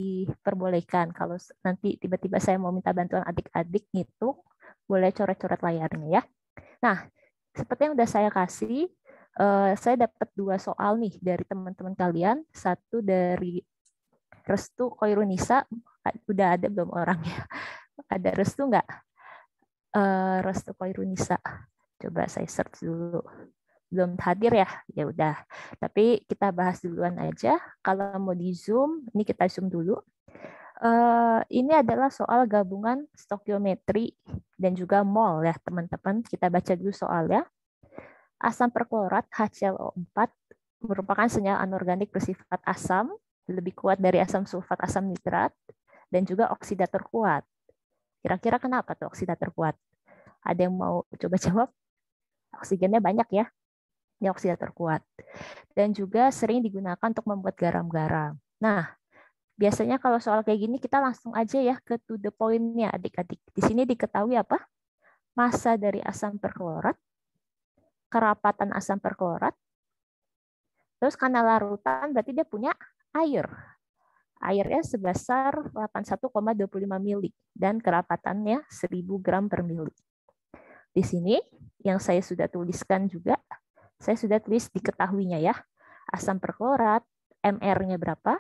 diperbolehkan. Kalau nanti tiba-tiba saya mau minta bantuan adik-adik ngitung, boleh coret-coret layarnya ya. Nah, seperti yang udah saya kasih, saya dapat 2 soal nih dari teman-teman kalian. Satu dari Restu Koirunisa, udah ada belum orangnya? Ada Restu nggak? Restu Koirunisa. Coba saya search dulu. Belum hadir ya? Ya udah. Tapi kita bahas duluan aja. Kalau mau di Zoom, ini kita Zoom dulu. Ini adalah soal gabungan stokiometri dan juga mol ya teman-teman. Kita baca dulu soalnya. Asam perklorat HClO4 merupakan senyawa anorganik bersifat asam, lebih kuat dari asam sulfat asam nitrat, dan juga oksidator kuat. Kira-kira kenapa tuh oksidator kuat? Ada yang mau coba jawab? Oksigennya banyak ya. Ini oksidator kuat. Dan juga sering digunakan untuk membuat garam-garam. Nah, biasanya kalau soal kayak gini kita langsung aja ya ke to the point-nya adik-adik. Di sini diketahui apa? Massa dari asam perklorat, kerapatan asam perklorat, terus karena larutan berarti dia punya air. Airnya sebesar 81,25 mili dan kerapatannya 1000 gram per mili. Di sini yang saya sudah tuliskan juga, saya sudah tulis diketahuinya ya. Asam perklorat, MR-nya berapa?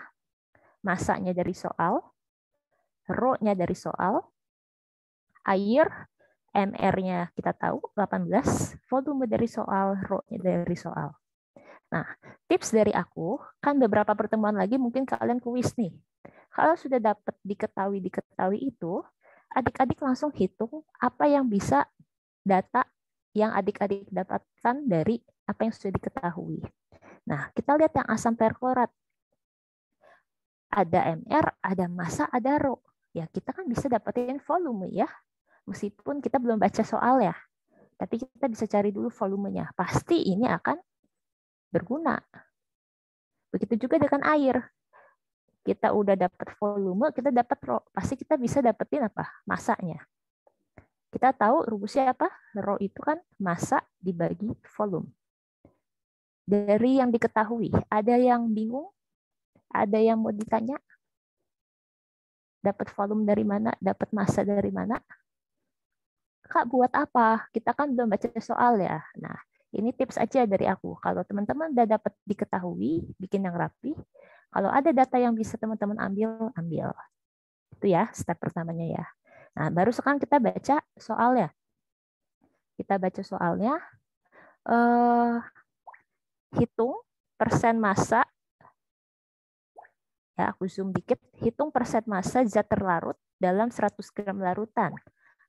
Masanya dari soal, Rho-nya dari soal, air, MR-nya kita tahu 18, volume dari soal, Rho-nya dari soal. Nah, tips dari aku, kan beberapa pertemuan lagi mungkin kalian kuis nih. Kalau sudah dapat diketahui itu, adik-adik langsung hitung apa yang bisa data yang adik-adik dapatkan dari apa yang sudah diketahui. Nah, kita lihat yang asam perklorat. Ada MR, ada massa, ada Rho. Ya, kita kan bisa dapetin volume ya. Meskipun kita belum baca soal ya. Tapi kita bisa cari dulu volumenya. Pasti ini akan berguna. Begitu juga dengan air. Kita udah dapat volume, kita dapat Rho. Pasti kita bisa dapetin apa? Massanya. Kita tahu rumusnya apa? Rho itu kan massa dibagi volume. Dari yang diketahui, ada yang bingung? Ada yang mau ditanya? Dapat volume dari mana? Dapat massa dari mana? Kak, buat apa? Kita kan belum baca soal ya. Nah, ini tips aja dari aku. Kalau teman-teman udah dapat diketahui, bikin yang rapi. Kalau ada data yang bisa teman-teman ambil, ambil. Itu ya, step pertamanya ya. Nah, baru sekarang kita baca soalnya. Kita baca soalnya. Hitung persen massa. Ya, aku zoom dikit. Hitung persen massa zat terlarut dalam 100 gram larutan.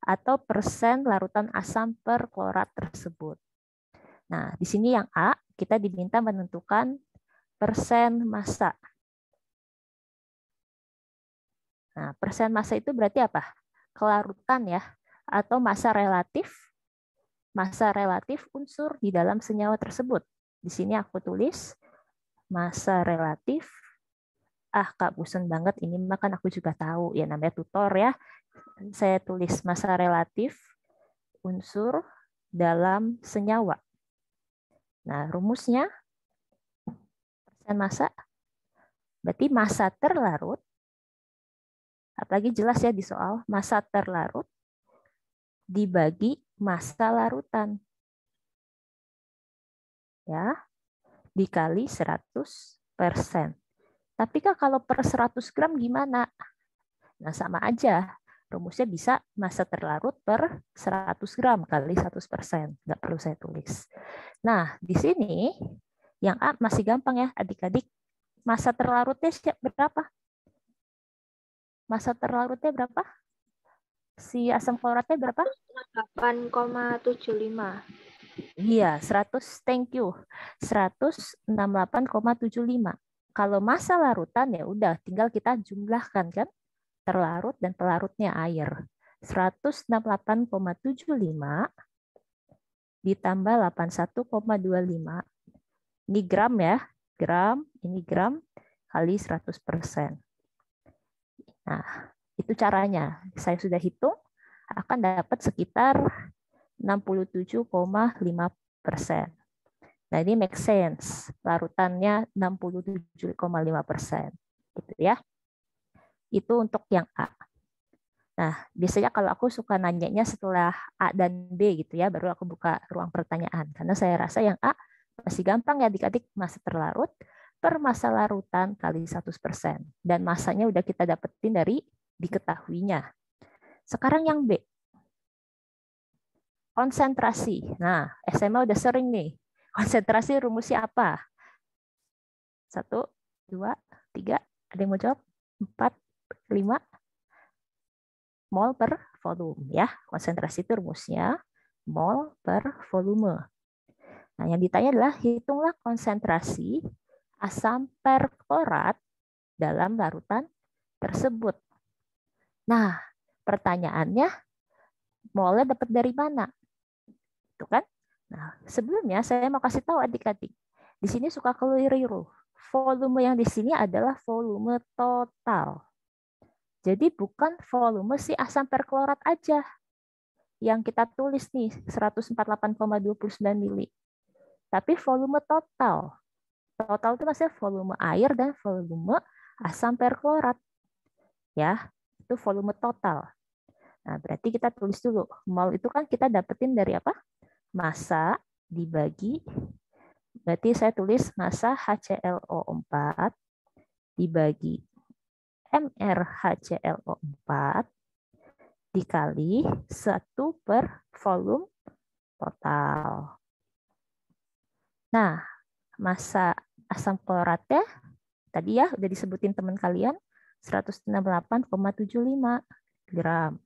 Atau persen larutan asam perklorat tersebut. Nah, di sini yang A, kita diminta menentukan persen massa. Nah, persen massa itu berarti apa? Kelarutan ya, atau massa relatif unsur di dalam senyawa tersebut. Di sini aku tulis massa relatif. Kak, bosan banget ini, makan aku juga tahu. Ya, namanya tutor ya. Saya tulis massa relatif unsur dalam senyawa. Nah, rumusnya persen massa berarti massa terlarut, apalagi jelas ya di soal, massa terlarut dibagi massa larutan. Ya, dikali 100%. Tapi Kak, kalau per 100 gram gimana? Nah, sama aja. Rumusnya bisa massa terlarut per 100 gram kali 100%. Nggak perlu saya tulis. Nah, di sini yang A masih gampang ya adik-adik. Massa terlarutnya berapa? Massa terlarutnya berapa? Si asam kloratnya berapa? 8,75. Iya, 100, thank you. 168,75. Kalau massa larutan ya udah tinggal kita jumlahkan kan. Terlarut dan pelarutnya air. 168,75 ditambah 81,25. Ini gram ya. Gram, ini gram kali 100%. Nah, itu caranya. Saya sudah hitung akan dapat sekitar 67,5%. Nah, ini make sense. Larutannya 67,5%. Gitu ya. Itu untuk yang A. Nah, biasanya kalau aku suka nanyanya setelah A dan B gitu ya, baru aku buka ruang pertanyaan. Karena saya rasa yang A masih gampang ya adik-adik, massa terlarut per massa larutan kali 100%. Dan massanya udah kita dapetin dari diketahuinya. Sekarang yang B. Konsentrasi. Nah, SMA udah sering nih. Konsentrasi rumusnya apa? 1, 2, 3. Ada yang mau jawab? 4, 5. Mol per volume ya. Konsentrasi itu rumusnya mol per volume. Nah, yang ditanya adalah hitunglah konsentrasi asam perklorat dalam larutan tersebut. Nah, pertanyaannya molnya dapat dari mana? Itu kan? Nah, sebelumnya saya mau kasih tahu adik-adik. Di sini suka keliru. Volume yang di sini adalah volume total. Jadi bukan volume si asam perklorat aja yang kita tulis nih 148,29 mili. Tapi volume total. Total itu maksudnya volume air dan volume asam perklorat. Ya, itu volume total. Nah, berarti kita tulis dulu. Mol itu kan kita dapetin dari apa? Massa dibagi, berarti saya tulis massa HClO4 dibagi MrHClO4 dikali 1 per volume total. Nah, massa asam kloratnya tadi ya udah disebutin teman kalian 168,75 gram.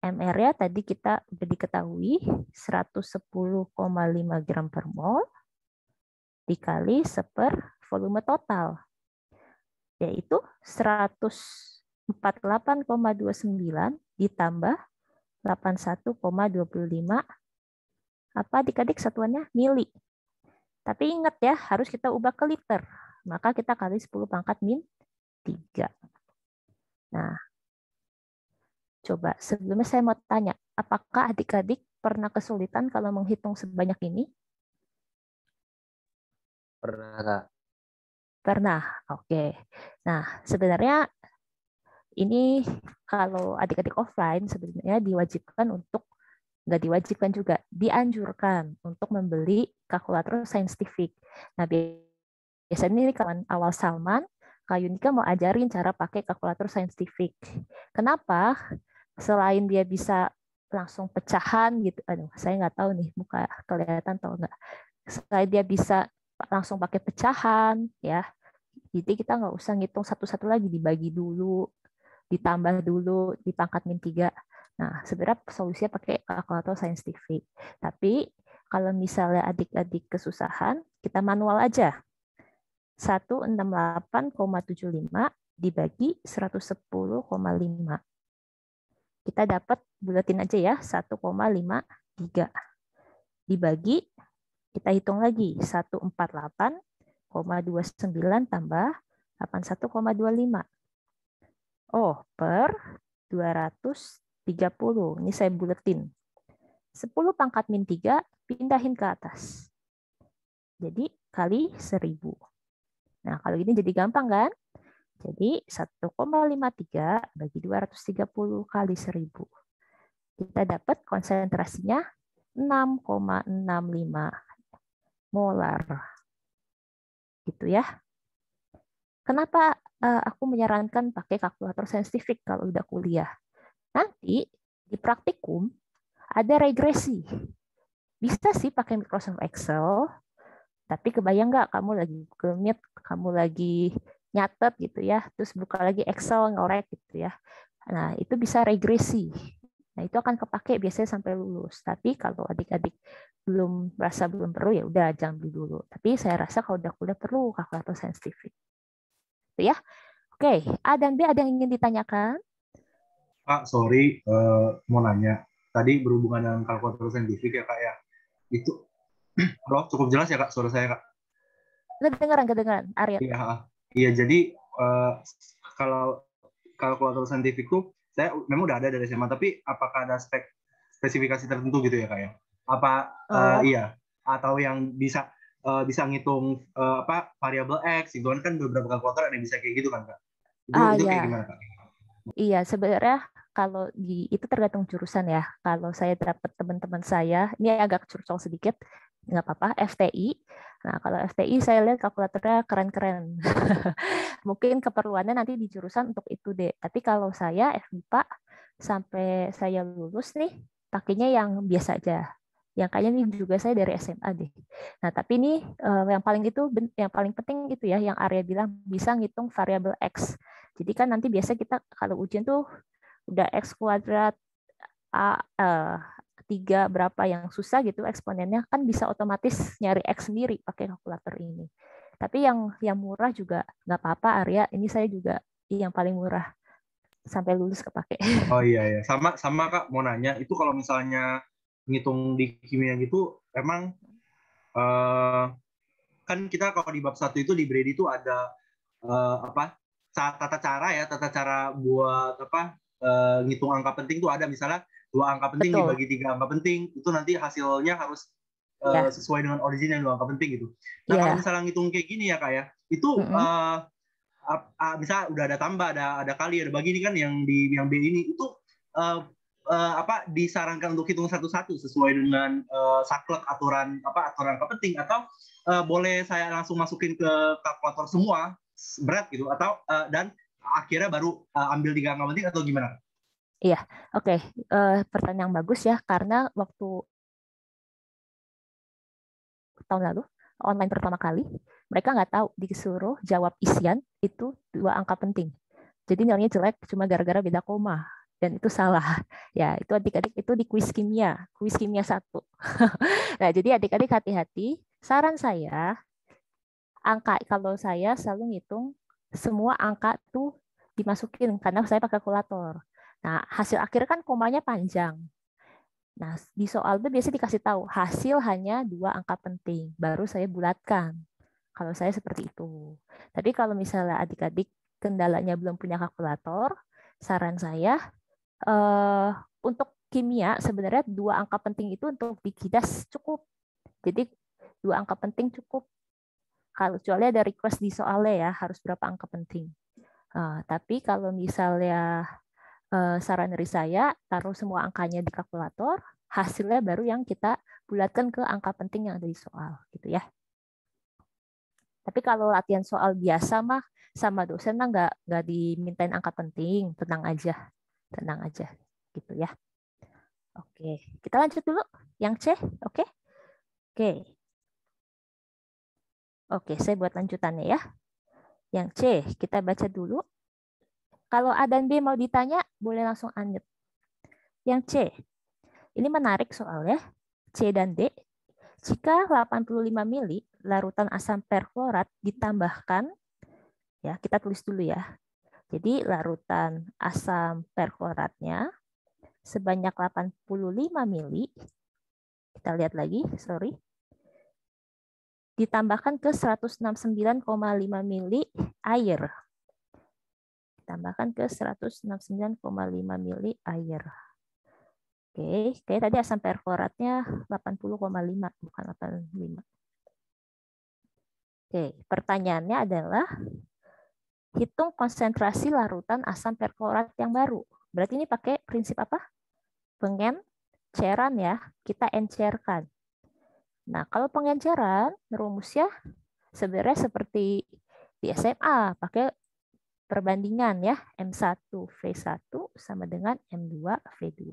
MR-nya tadi kita udah diketahui 110,5 gram per mol dikali 1/per volume total, yaitu 148,29 ditambah 81,25 apa adik-adik satuannya? Mili. Tapi ingat ya, harus kita ubah ke liter. Maka kita kali 10 pangkat min 3. Nah, coba sebelumnya saya mau tanya, apakah adik-adik pernah kesulitan kalau menghitung sebanyak ini? Pernah, Kak. Pernah, oke. Nah, sebenarnya ini kalau adik-adik offline sebenarnya diwajibkan untuk, nggak diwajibkan juga, dianjurkan untuk membeli kalkulator saintifik. Nah, biasanya ini kawan awal Salman, Kak Yunika mau ajarin cara pakai kalkulator saintifik. Kenapa? Selain dia bisa langsung pecahan gitu, aduh saya nggak tahu nih muka kelihatan atau enggak. Selain dia bisa langsung pakai pecahan, ya, jadi kita nggak usah ngitung satu-satu lagi, dibagi dulu, ditambah dulu, dipangkat min 3. Nah, sebenarnya solusinya pakai kalkulator saintifik. Tapi kalau misalnya adik-adik kesusahan, kita manual aja. 168,75 dibagi 110,5. Kita dapat, buletin aja ya, 1,53. Dibagi, kita hitung lagi, 148,29 tambah 81,25. Oh, per 230. Ini saya buletin. 10 pangkat min 3, pindahin ke atas. Jadi kali 1000. Nah, kalau ini jadi gampang kan? Jadi 1,53 bagi 230 kali 1000. Kita dapat konsentrasinya 6,65 molar. Gitu ya. Kenapa aku menyarankan pakai kalkulator saintifik kalau udah kuliah? Nanti di praktikum ada regresi. Bisa sih pakai Microsoft Excel, tapi kebayang nggak kamu lagi Google Meet, kamu lagi nyatet gitu ya, terus buka lagi Excel ngorek gitu ya. Nah, itu bisa regresi. Nah, itu akan kepake biasanya sampai lulus. Tapi kalau adik-adik belum merasa belum perlu, ya udah jangan beli dulu. Tapi saya rasa kalau udah kuliah perlu kalkulator saintifik. Itu ya. Oke, A dan B ada yang ingin ditanyakan? Kak, sorry, mau nanya. Tadi berhubungan dengan kalkulator saintifik ya, Kak, ya. Itu, halo, cukup jelas ya, Kak, suara saya, Kak? Kedengeran, Arya. Iya, jadi kalau kalkulator saintifik tuh, saya memang udah ada dari SMA, tapi apakah ada spesifikasi tertentu gitu ya, Kak, ya? Apa, iya, atau yang bisa ngitung variabel X, itu kan beberapa kalkulator ada yang bisa kayak gitu kan, Kak? Itu kayak Ya, gimana Kak? iya sebenarnya kalau itu tergantung jurusan ya. Kalau saya dapat teman-teman saya, ini agak curcol sedikit, nggak apa-apa, FTI. Nah, kalau FTI saya lihat kalkulatornya keren-keren. Mungkin keperluannya nanti di jurusan untuk itu deh. Tapi kalau saya FMIPA sampai saya lulus nih, pakainya yang biasa aja. Yang kayaknya ini juga saya dari SMA deh. Nah, tapi ini yang paling penting itu ya, yang Arya bilang bisa ngitung variabel X. Jadi kan nanti biasa kita kalau ujian tuh udah X kuadrat A, 3 berapa yang susah gitu eksponennya kan bisa otomatis nyari X sendiri pakai kalkulator ini. Tapi yang murah juga nggak apa-apa Arya. Ini saya juga yang paling murah sampai lulus kepake. Oh iya ya, sama sama Kak mau nanya, itu kalau misalnya ngitung di kimia gitu, emang eh, kan kita kalau di bab satu itu di Brady itu ada apa tata cara buat apa ngitung angka penting tuh ada, misalnya dua angka penting Betul. dibagi tiga angka penting itu nanti hasilnya harus Ya, sesuai dengan origin yang dua angka penting gitu. Nah kalau ya. misalnya ngitung kayak gini ya Kak ya, itu Mm-mm. misal udah ada tambah, ada kali, ada bagi, ini kan yang B ini itu uh, apa disarankan untuk hitung satu-satu sesuai dengan saklek aturan apa penting, atau boleh saya langsung masukin ke kalkulator semua berat gitu, atau dan akhirnya baru ambil tiga angka penting, atau gimana? Iya, oke. Pertanyaan yang bagus ya, karena waktu tahun lalu online pertama kali, mereka nggak tahu disuruh jawab isian itu dua angka penting. Jadi nilainya jelek cuma gara-gara beda koma dan itu salah. Ya, itu adik-adik itu di kuis kimia 1. Nah, jadi adik-adik hati-hati. Saran saya, angka kalau saya selalu ngitung semua angka tuh dimasukin karena saya pakai kalkulator. Nah, hasil akhir kan komanya panjang. Nah, di soal itu biasanya dikasih tahu hasil hanya dua angka penting, baru saya bulatkan. Kalau saya seperti itu. Tapi kalau misalnya adik-adik kendalanya belum punya kalkulator, saran saya eh, untuk kimia sebenarnya dua angka penting itu untuk dikidas cukup. Jadi dua angka penting cukup. Kalau kecuali ada request di soalnya ya harus berapa angka penting. Tapi kalau misalnya saran dari saya taruh semua angkanya di kalkulator, hasilnya baru yang kita bulatkan ke angka penting yang ada di soal, gitu ya. Tapi kalau latihan soal biasa mah sama dosen mah nggak dimintain angka penting, tenang aja, gitu ya. Oke, kita lanjut dulu. Yang C, oke? Oke, oke, saya buat lanjutannya ya. Yang C, kita baca dulu. Kalau A dan B mau ditanya, boleh langsung unmute. Yang C, ini menarik soalnya. C dan D, jika 85 mili larutan asam perklorat ditambahkan, ya kita tulis dulu ya. Jadi larutan asam perkloratnya sebanyak 85 mili, kita lihat lagi, sorry, ditambahkan ke 169,5 mili air. Ditambahkan ke 169,5 mili air. Oke, kayak tadi asam perkloratnya 80,5, bukan 85. Oke, pertanyaannya adalah hitung konsentrasi larutan asam perklorat yang baru. Berarti ini pakai prinsip apa? Pengenceran ya, kita encerkan. Nah, kalau pengenceran, rumusnya sebenarnya seperti di SMA, pakai perbandingan ya, M1V1 sama dengan M2V2.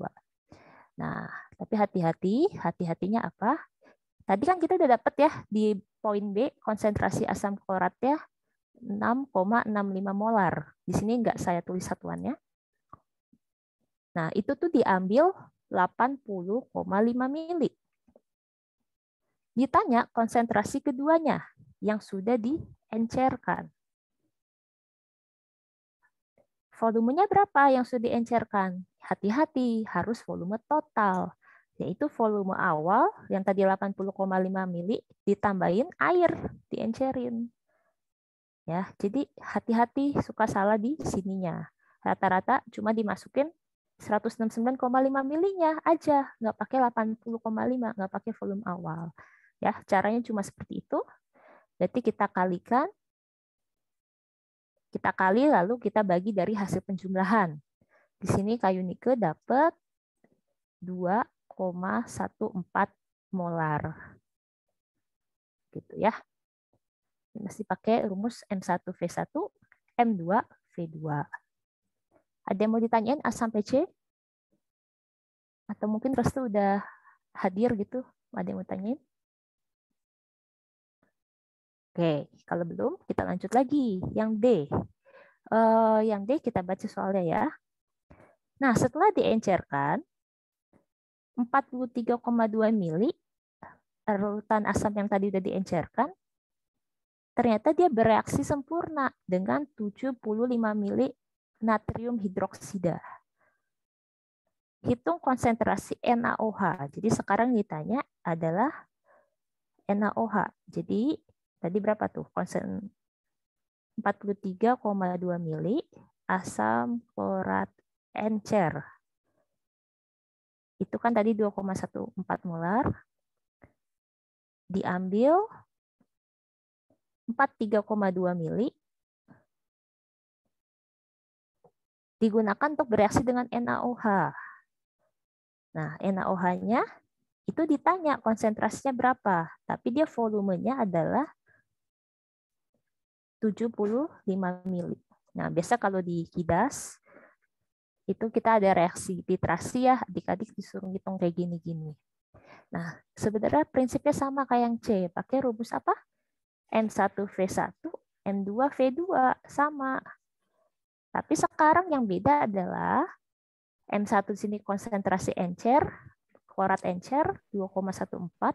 Nah, tapi hati-hatinya apa? Tadi kan kita udah dapat ya di poin B, konsentrasi asam kloratnya 6,65 molar. Di sini nggak saya tulis satuannya. Nah, itu tuh diambil 80,5 mili. Ditanya konsentrasi keduanya yang sudah diencerkan. Volumenya berapa yang sudah diencerkan? Hati-hati, harus volume total. Yaitu volume awal yang tadi 80,5 mili ditambahin air, diencerin. Ya, jadi hati-hati suka salah di sininya. Rata-rata cuma dimasukin 169,5 milinya aja, nggak pakai 80,5, nggak pakai volume awal. Ya, caranya cuma seperti itu. Berarti kita kalikan Kita kali lalu kita bagi dari hasil penjumlahan. Di sini kayu nike dapat 2,14 molar. Gitu ya. Mesti pakai rumus M1V1, M2V2. Ada yang mau ditanyain A sampai C? Atau mungkin Restu udah hadir gitu? Ada yang mau tanyain? Oke, kalau belum kita lanjut lagi. Yang D. Yang D kita baca soalnya ya. Nah, setelah diencerkan, 43,2 mili larutan asam yang tadi udah diencerkan, ternyata dia bereaksi sempurna dengan 75 mili natrium hidroksida. Hitung konsentrasi NaOH. Jadi sekarang ditanya adalah NaOH. Jadi tadi berapa tuh? 43,2 mili asam klorat encer. Itu kan tadi 2,14 molar. Diambil 43,2 mili digunakan untuk bereaksi dengan NaOH. Nah, NaOH-nya itu ditanya konsentrasinya berapa, tapi dia volumenya adalah 75 mili. Nah, biasa kalau di KIDAS itu kita ada reaksi titrasi ya, adik-adik disuruh hitung kayak gini-gini. Nah, sebenarnya prinsipnya sama kayak yang C, pakai rumus apa? N1V1, N2V2 sama. Tapi sekarang yang beda adalah M1 di sini konsentrasi encer, klorat encer 2,14.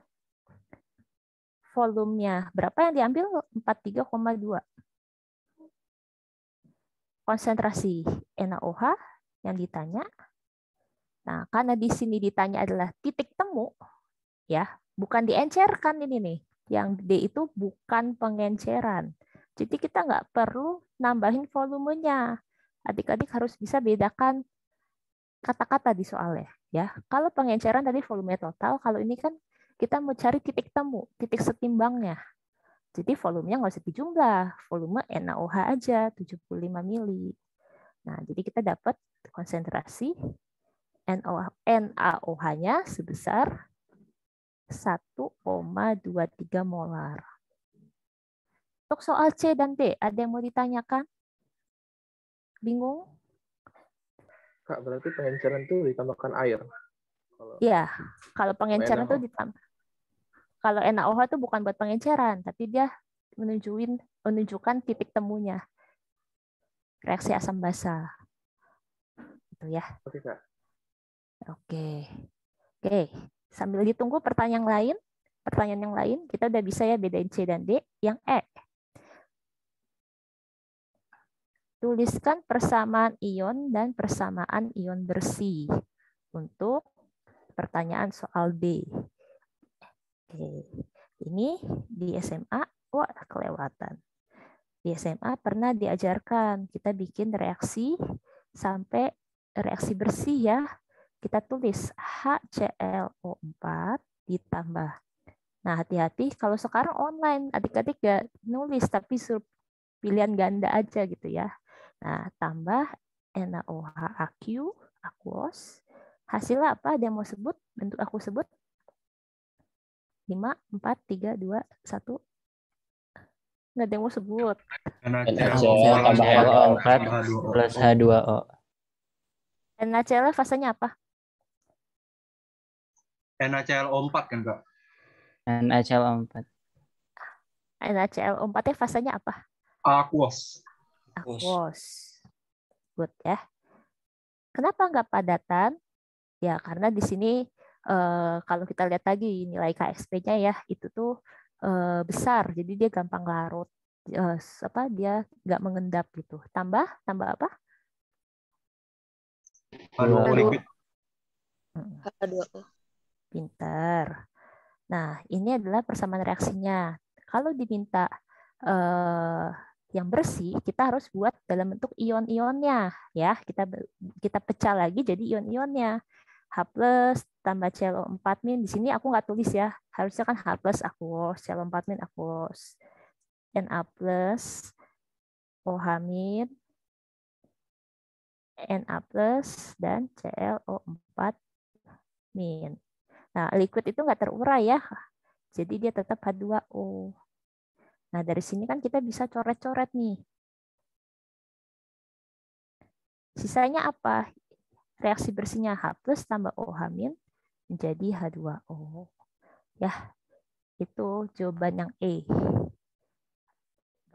Volumenya berapa yang diambil? 43,2. Konsentrasi NaOH yang ditanya. Nah, karena di sini ditanya adalah titik temu, ya, bukan diencerkan ini nih. Yang D itu bukan pengenceran. Jadi kita nggak perlu nambahin volumenya. Adik-adik harus bisa bedakan kata-kata di soalnya, ya. Kalau pengenceran tadi volume total, kalau ini kan kita mau cari titik temu, titik setimbangnya. Jadi volumenya nggak usah dijumlah, volume NaOH aja 75 mili. Nah, jadi kita dapat konsentrasi NaOH-nya sebesar 1,23 molar. Untuk soal C dan D, ada yang mau ditanyakan? Bingung? Kak, berarti pengenceran itu ditambahkan air. Ya, kalau pengenceran itu ditambah. Kalau NaOH itu bukan buat pengenceran, tapi dia menunjukkan titik temunya. Reaksi asam basa. Itu ya. Oke, Kak. Oke. Oke, sambil ditunggu pertanyaan yang lain, kita udah bisa ya bedain C dan D. Yang E. Tuliskan persamaan ion dan persamaan ion bersih untuk pertanyaan soal D. Oke. Ini di SMA, wah kelewatan. Di SMA pernah diajarkan kita bikin reaksi sampai reaksi bersih ya. Kita tulis HClO4 ditambah. Nah, hati-hati kalau sekarang online, adik-adik gak nulis tapi suruh pilihan ganda aja gitu ya. Nah, tambah NaOH aqueous. Hasilnya apa? Ada yang mau sebut? Bentuk aku sebut? 5, 4, 3, 2, 1. Nggak ada yang mau sebut. NaCl tambah NO4 plus H2O. NaCl fasenya apa? NaClO4 kan, Kak? NaCl4. NaClO4 fasenya apa? Aqueous. Aqueous. Good ya. Kenapa nggak padatan? Ya karena di sini kalau kita lihat lagi nilai KSP-nya ya itu tuh besar, jadi dia gampang larut. Dia nggak mengendap gitu. Tambah apa? H2O. H2O. Pinter. Nah ini adalah persamaan reaksinya. Kalau diminta yang bersih, kita harus buat dalam bentuk ion-ionnya ya. Kita pecah lagi jadi ion-ionnya. H+ tambah ClO4- di sini aku nggak tulis ya. Harusnya kan H+ aqueous, ClO4- aqueous. Na+ OH-, Na+, dan ClO4-. Nah, liquid itu nggak terurai ya. Jadi dia tetap H2O. Nah, dari sini kan kita bisa coret-coret nih. Sisanya apa? Reaksi bersihnya H+ tambah OH- menjadi H2O. Ya, itu jawaban yang E.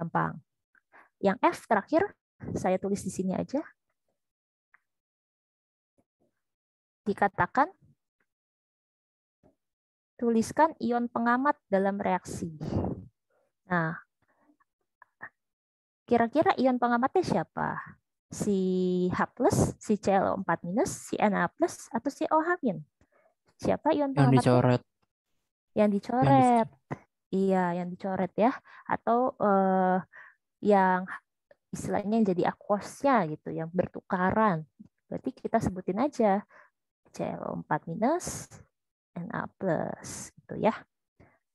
Gampang. Yang F terakhir, saya tulis di sini aja. Dikatakan, tuliskan ion pengamat dalam reaksi. Nah, kira-kira ion pengamatnya siapa? Si H+, si ClO4-, si Na+, atau si OH-? Siapa ion Yang pengamatnya? dicoret. Yang dicoret. Iya, yang dicoret ya. Atau yang istilahnya jadi aqueousnya gitu, yang bertukaran. Berarti kita sebutin aja ClO4-, Na+, gitu ya.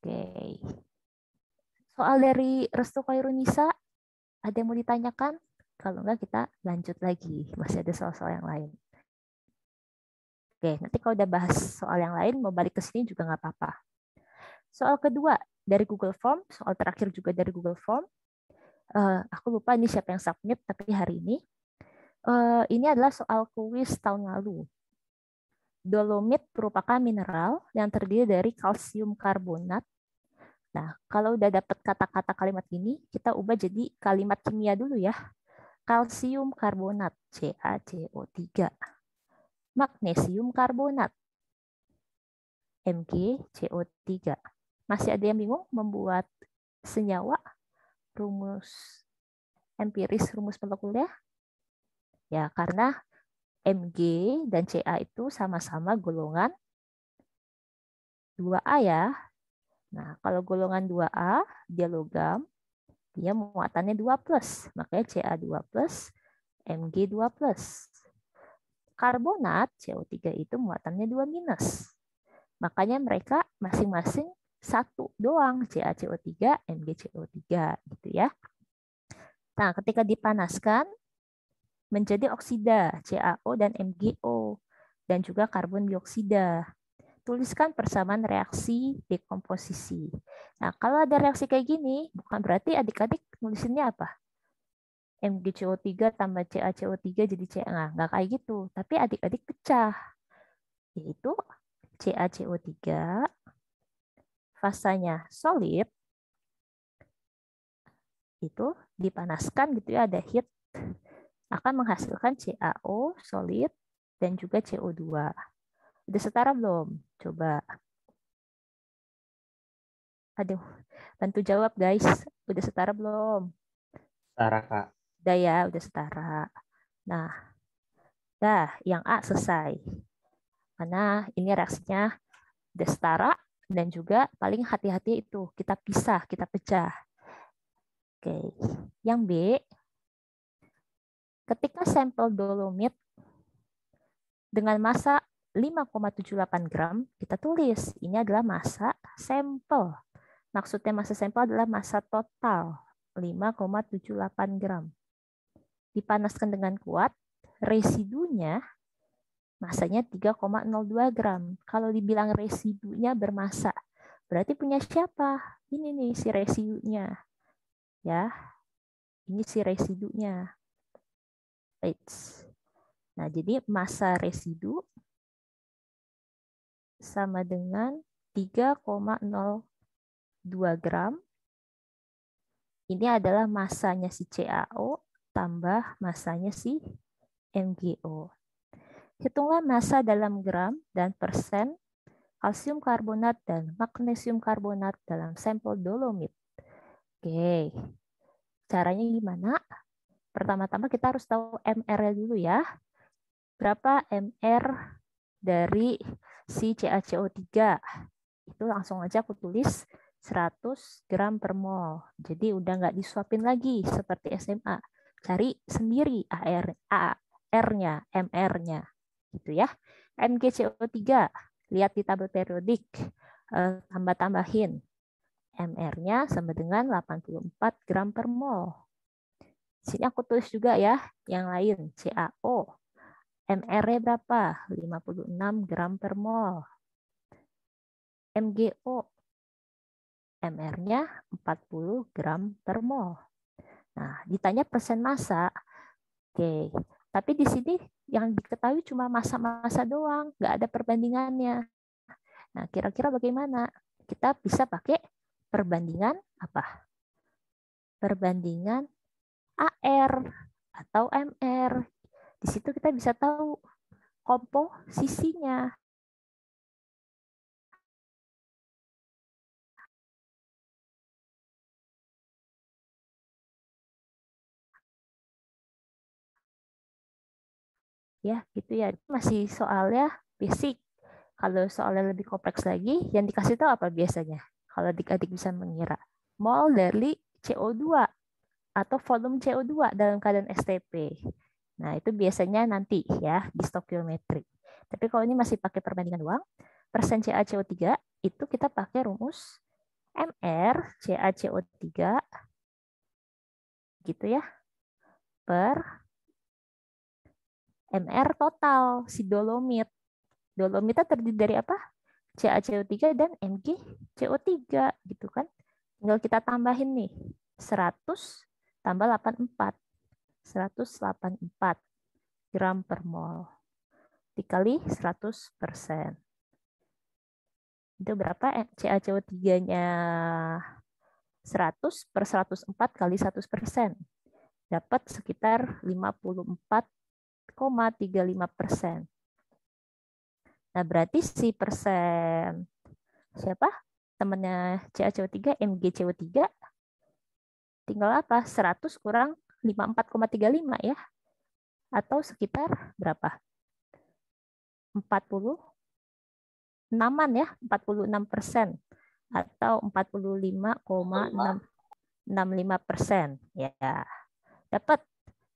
Oke. Soal dari Restu Khairunisa, ada yang mau ditanyakan? Kalau enggak kita lanjut lagi. Masih ada soal-soal yang lain. Oke, nanti kalau udah bahas soal yang lain, mau balik ke sini juga nggak apa-apa. Soal kedua dari Google Form, soal terakhir juga dari Google Form. Aku lupa ini siapa yang submit, tapi hari ini. Ini adalah soal kuis tahun lalu. Dolomit merupakan mineral yang terdiri dari kalsium karbonat. Nah, kalau udah dapat kata-kata kalimat ini, kita ubah jadi kalimat kimia dulu ya. Kalsium karbonat, CaCO3. Magnesium karbonat, MgCO3. Masih ada yang bingung membuat senyawa rumus empiris, rumus molekuler? Ya, karena Mg dan Ca itu sama-sama golongan 2A ya. Nah, kalau golongan 2A, dia logam, dia muatannya 2+. Makanya Ca2+, Mg2+. Karbonat, CO3 itu muatannya 2-. Makanya mereka masing-masing satu doang, CaCO3, MgCO3 gitu ya. Nah, ketika dipanaskan menjadi oksida, CaO dan MgO, dan juga karbon dioksida. Tuliskan persamaan reaksi dekomposisi. Nah, kalau ada reaksi kayak gini, bukan berarti adik-adik nulisinnya apa? MgCO3 tambah CaCO3 jadi Ca. Nggak kayak gitu. Tapi adik-adik pecah. Yaitu CaCO3, fasanya solid, itu dipanaskan gitu ya, ada heat, akan menghasilkan CaO solid dan juga CO2. Udah setara belum? Coba. Aduh, bantu jawab guys. Udah setara belum? Setara, Kak. Udah ya, udah setara. Nah, dah yang A selesai. Karena ini reaksinya udah setara dan juga paling hati-hati itu kita pisah, kita pecah. Oke, yang B, ketika sampel dolomit dengan massa 5,78 gram, kita tulis ini adalah massa sampel. Maksudnya massa sampel adalah massa total 5,78 gram. Dipanaskan dengan kuat, residunya masanya 3,02 gram. Kalau dibilang residunya bermassa, berarti punya siapa? Ini nih si residunya. Ya, ini si residunya. Nah, jadi massa residu sama dengan 3,02 gram. Ini adalah massanya si CaO tambah massanya si MgO. Hitunglah massa dalam gram dan persen kalsium karbonat dan magnesium karbonat dalam sampel dolomit. Oke, caranya gimana? Pertama-tama kita harus tahu MR-nya dulu ya. Berapa MR dari si CaCO3? Itu langsung aja aku tulis 100 gram per mol. Jadi udah nggak disuapin lagi seperti SMA. Cari sendiri R-nya, MR-nya. Gitu ya. MgCO3, lihat di tabel periodik. Tambah-tambahin. MR-nya sama dengan 84 gram per mol. Sini aku tulis juga ya yang lain. CaO. MR-nya berapa? 56 gram per mol. MgO. MR-nya 40 gram per mol. Nah, ditanya persen massa. Oke, tapi di sini yang diketahui cuma massa-massa doang, nggak ada perbandingannya. Nah, kira-kira bagaimana? Kita bisa pakai perbandingan apa? Perbandingan AR atau MR. Di situ kita bisa tahu komposisinya. Ya, gitu ya. Masih soalnya basic. Kalau soalnya lebih kompleks lagi, yang dikasih tahu apa biasanya? Kalau adik-adik bisa mengira. Mol dari CO2 atau volume CO2 dalam keadaan STP. Nah, itu biasanya nanti ya di stokiometri. Tapi kalau ini masih pakai perbandingan doang, persen CaCO3 itu kita pakai rumus MR CaCO3 gitu ya per MR total si dolomit. Dolomitnya terdiri dari apa? CaCO3 dan MgCO3 gitu kan. Tinggal kita tambahin nih 100 tambah 84. 184 gram per mol dikali 100%. Itu berapa? CaCO3-nya 100 per 104 kali 100%. Dapat sekitar 54,35%. Nah, berarti si persen siapa? Temannya CaCO3, MgCO3 tinggal apa? 100 kurang 54,35 ya. Atau sekitar berapa? 46-an ya, 46% atau 45,65% ya. Dapat.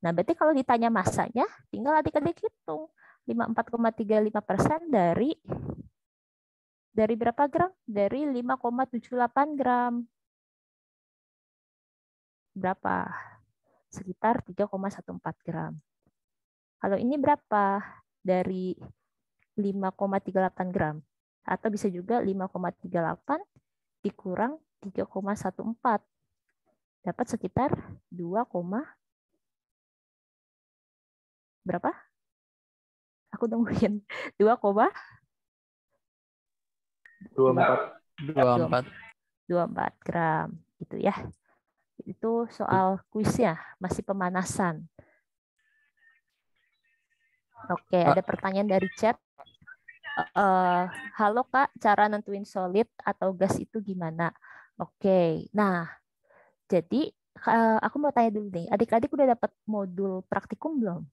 Nah, berarti kalau ditanya massanya, tinggal adik-adik hitung. 54,35% dari berapa gram? Dari 5,78 gram. Berapa? Sekitar 3,14 gram. Kalau ini berapa? Dari 5,38 gram. Atau bisa juga 5,38 dikurang 3,14. Dapat sekitar 2, berapa? Aku nungguin 24. 24. 24 gram gitu ya. Itu soal kuisnya, masih pemanasan. Oke, ada pertanyaan dari chat. Halo Kak, cara nentuin solid atau gas itu gimana? Oke, nah jadi aku mau tanya dulu nih, adik-adik udah dapat modul praktikum belum?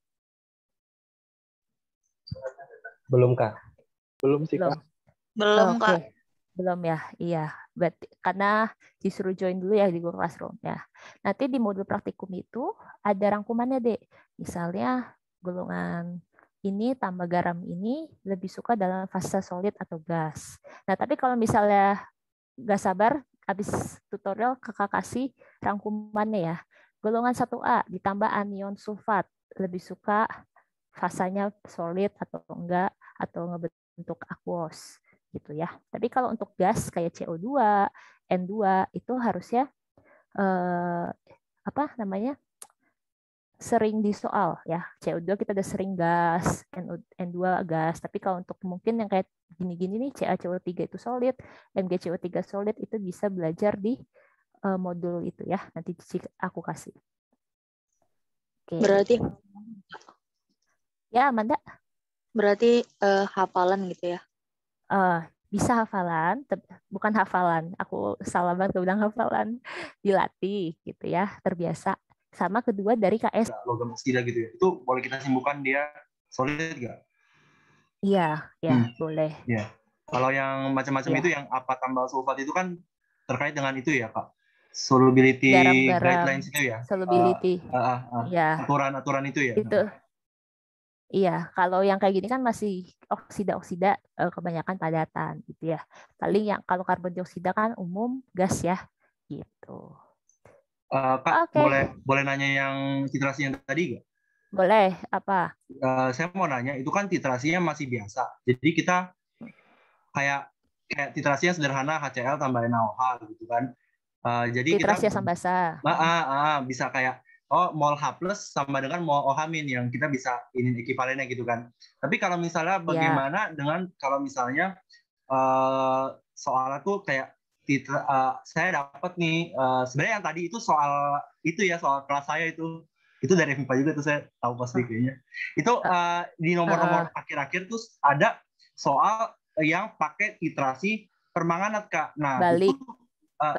Belum, Kak. Belum sih, Belum. Kak. Belum, Oke. Kak. Belum ya, iya. Berarti karena disuruh join dulu ya di Google Classroom ya. Nanti di modul praktikum itu ada rangkumannya deh. Misalnya golongan ini tambah garam ini lebih suka dalam fase solid atau gas. Nah, tapi kalau misalnya nggak sabar, habis tutorial kakak kasih rangkumannya ya. Golongan 1A ditambah anion sulfat lebih suka fasanya solid atau enggak, atau ngebentuk aqueous gitu ya. Tapi kalau untuk gas kayak CO2, N2 itu harusnya apa namanya? Sering di soal ya. CO2 kita udah sering gas, N2 gas. Tapi kalau untuk mungkin yang kayak gini-gini nih, CaCO3 itu solid, MgCO3 solid, itu bisa belajar di modul itu ya. Nanti aku kasih. Oke. Berarti Ya, Amanda. berarti hafalan gitu ya. Bisa hafalan, bukan hafalan. Aku salah banget bilang hafalan. Dilatih gitu ya, terbiasa. Sama kedua dari KS. Logam oksida gitu ya. Itu boleh kita simpulkan dia solid nggak? Iya, ya boleh. Iya. Kalau yang macam-macam Iya. itu yang apa tambah sulfat itu kan terkait dengan itu ya, Kak. Solubility Garam-garam, guidelines itu ya. solubility. Iya. Aturan-aturan itu ya. Itu. Iya, kalau yang kayak gini kan masih oksida-oksida kebanyakan padatan gitu ya. Paling yang kalau karbon dioksida kan umum gas ya, gitu. Kak, Oke, boleh nanya yang titrasi yang tadi nggak? boleh. Apa? Saya mau nanya, itu kan titrasinya masih biasa. Jadi kita kayak titrasinya sederhana HCl tambah NaOH gitu kan. Jadi kita Titrasi asam basa. bisa kayak mol H plus sama dengan mol OH min yang kita bisa ini ekivalennya gitu kan. Tapi kalau misalnya Ya, bagaimana dengan kalau misalnya soalnya tuh kayak saya dapat nih sebenarnya yang tadi itu soal itu ya soal kelas saya itu dari MIPA juga tuh saya tahu pasti kayaknya. Itu di nomor-nomor akhir-akhir tuh ada soal yang pakai titrasi permanganat Kak. Nah, itu balik.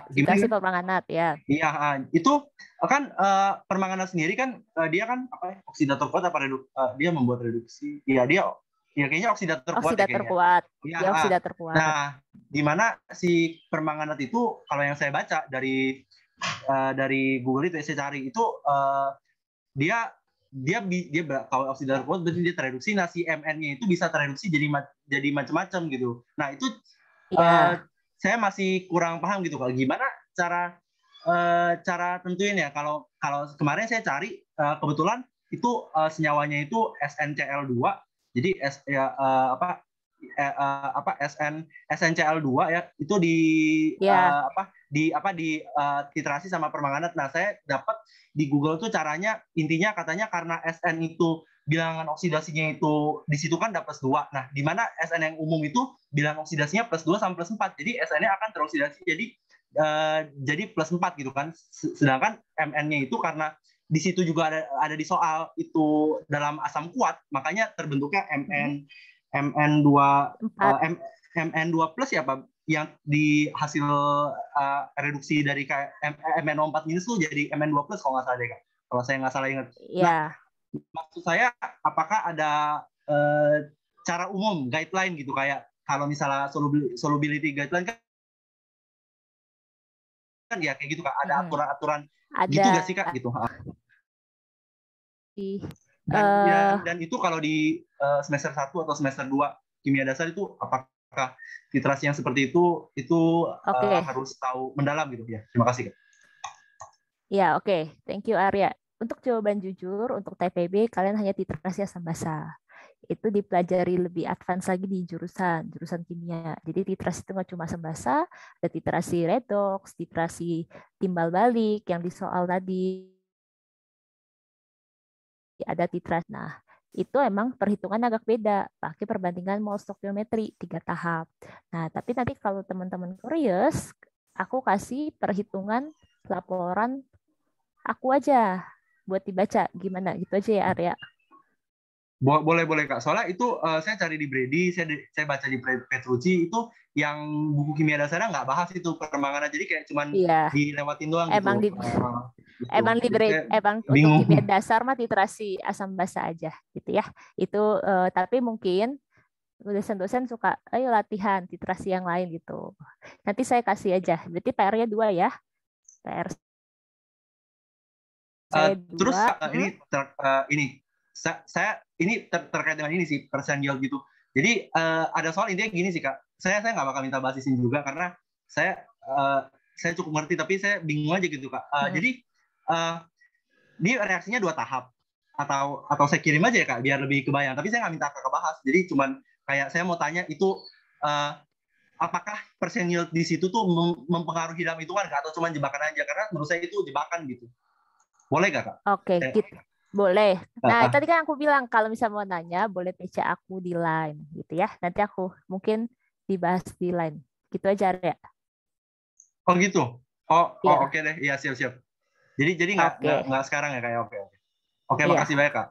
Titrasi gimana? permanganat ya. Iya, itu kan permanganat sendiri kan dia kan apa ya, oksidator kuat apa dia membuat reduksi. Iya, dia ya kayaknya oksidator kuat ya Oksidator kayaknya. kuat. Iya, Ya, oksidator kuat. nah, di mana si permanganat itu kalau yang saya baca dari Google itu saya cari itu dia kalau oksidator kuat berarti dia tereduksi. Nah, si Mn-nya itu bisa tereduksi jadi macam-macam gitu. Nah, itu Ya, saya masih kurang paham gitu kalau gimana cara tentuin ya. Kalau kemarin saya cari kebetulan itu senyawanya itu SnCl2. Jadi SnCl2 ya itu ya, di titrasi sama permanganat. Nah, saya dapat di Google tuh caranya intinya katanya karena Sn itu bilangan oksidasinya itu di situ kan dapat +2. Nah, di mana Sn yang umum itu bilangan oksidasinya +2 sampai +4. Jadi Sn-nya akan teroksidasi jadi +4 gitu kan. Sedangkan Mn-nya itu karena di situ juga ada di soal itu dalam asam kuat, makanya terbentuknya MN2 MN2 plus ya Pak, yang di hasil reduksi dari MnO4 minus tuh jadi MN2 plus kalau nggak salah deh Kak. Kalau saya nggak salah ingat. Nah, ya. maksud saya apakah ada cara umum guideline gitu kayak kalau misalnya solubility guideline kan ya kayak gitu Kak, ada aturan-aturan gitu Ada nggak sih Kak gitu. di Dan itu kalau di semester 1 atau semester 2 kimia dasar itu apakah titrasi yang seperti itu Oke. harus tahu mendalam gitu ya. Terima kasih Kak. Ya, oke. Thank you, Arya. Untuk jawaban jujur, untuk TPB, kalian hanya titrasi asam basa. Itu dipelajari lebih advance lagi di jurusan kimia. Jadi titrasi itu nggak cuma asam basa, ada titrasi redox, titrasi timbal balik yang di soal tadi. Ada titrasi. Nah, itu emang perhitungan agak beda, pakai perbandingan mol stokiometri 3 tahap. Nah, tapi nanti kalau teman-teman curious, aku kasih perhitungan laporan aku aja buat dibaca gimana gitu aja ya Arya. Boleh Kak. Soalnya itu saya cari di Brady, saya baca di Petrucci itu yang buku kimia dasarnya nggak bahas itu permanganat, jadi kayak cuman Iya. dilewatin doang Emang gitu. di emang di emang untuk kimia dasar mah titrasi asam basa aja gitu ya. Itu tapi mungkin dosen-dosen suka ayo latihan titrasi yang lain gitu. Nanti saya kasih aja. Berarti PR-nya 2 ya. PR saya 2. Terus saya ini terkait dengan ini sih persen yield gitu. Jadi ada soal intinya gini sih Kak. Saya nggak bakal minta bahas di sini juga karena saya cukup ngerti tapi saya bingung aja gitu Kak. Jadi ini reaksinya 2 tahap atau saya kirim aja ya Kak biar lebih kebayang. Tapi saya nggak minta Kakak bahas. Jadi cuman kayak saya mau tanya itu apakah persen yield di situ tuh mempengaruhi dalam hitungan atau cuma jebakan aja, karena menurut saya itu jebakan gitu. Boleh gak Kak? Oke, gitu. Boleh. Nah, tadi kan aku bilang kalau misalnya mau nanya, boleh PC aku di line gitu ya. Nanti aku mungkin dibahas di line. Gitu aja ya. Oh gitu. Oke deh. Iya, siap. Jadi nggak sekarang ya kayak oke. Makasih banyak Kak.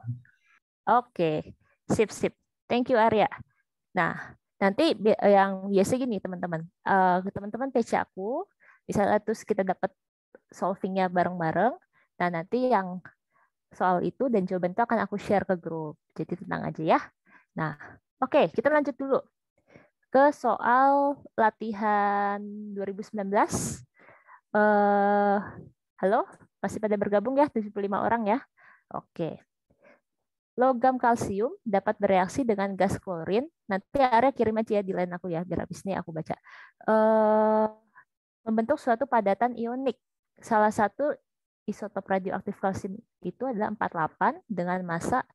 Oke. Sip. Thank you Arya. Nah, nanti yang biasa gini teman-teman. Teman-teman PC aku misalnya terus kita dapat solvingnya bareng-bareng. Nah, nanti yang soal itu dan jawaban itu akan aku share ke grup. Jadi tenang aja ya. Nah, oke, kita lanjut dulu ke soal latihan 2019. Halo, masih pada bergabung ya 75 orang ya. Oke. Logam kalsium dapat bereaksi dengan gas klorin. Nanti Arya kirim aja ya di line aku ya, biar habis ini aku baca. Membentuk suatu padatan ionik. Salah satu isotop radioaktif kalsium itu adalah 48 dengan massa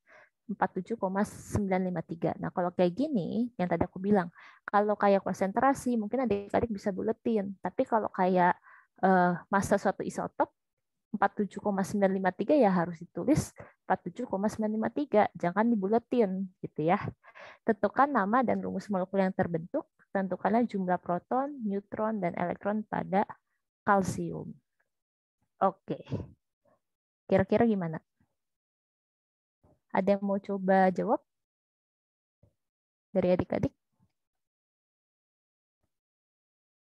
47,953. Nah, kalau kayak gini, yang tadi aku bilang, kalau kayak konsentrasi, mungkin adik-adik bisa buletin. Tapi kalau kayak massa suatu isotop, 47,953 ya harus ditulis 47,953. Jangan dibuletin, gitu ya. Tentukan nama dan rumus molekul yang terbentuk. Tentukanlah jumlah proton, neutron, dan elektron pada kalsium. Oke. Kira-kira gimana? Ada yang mau coba jawab? Dari adik-adik?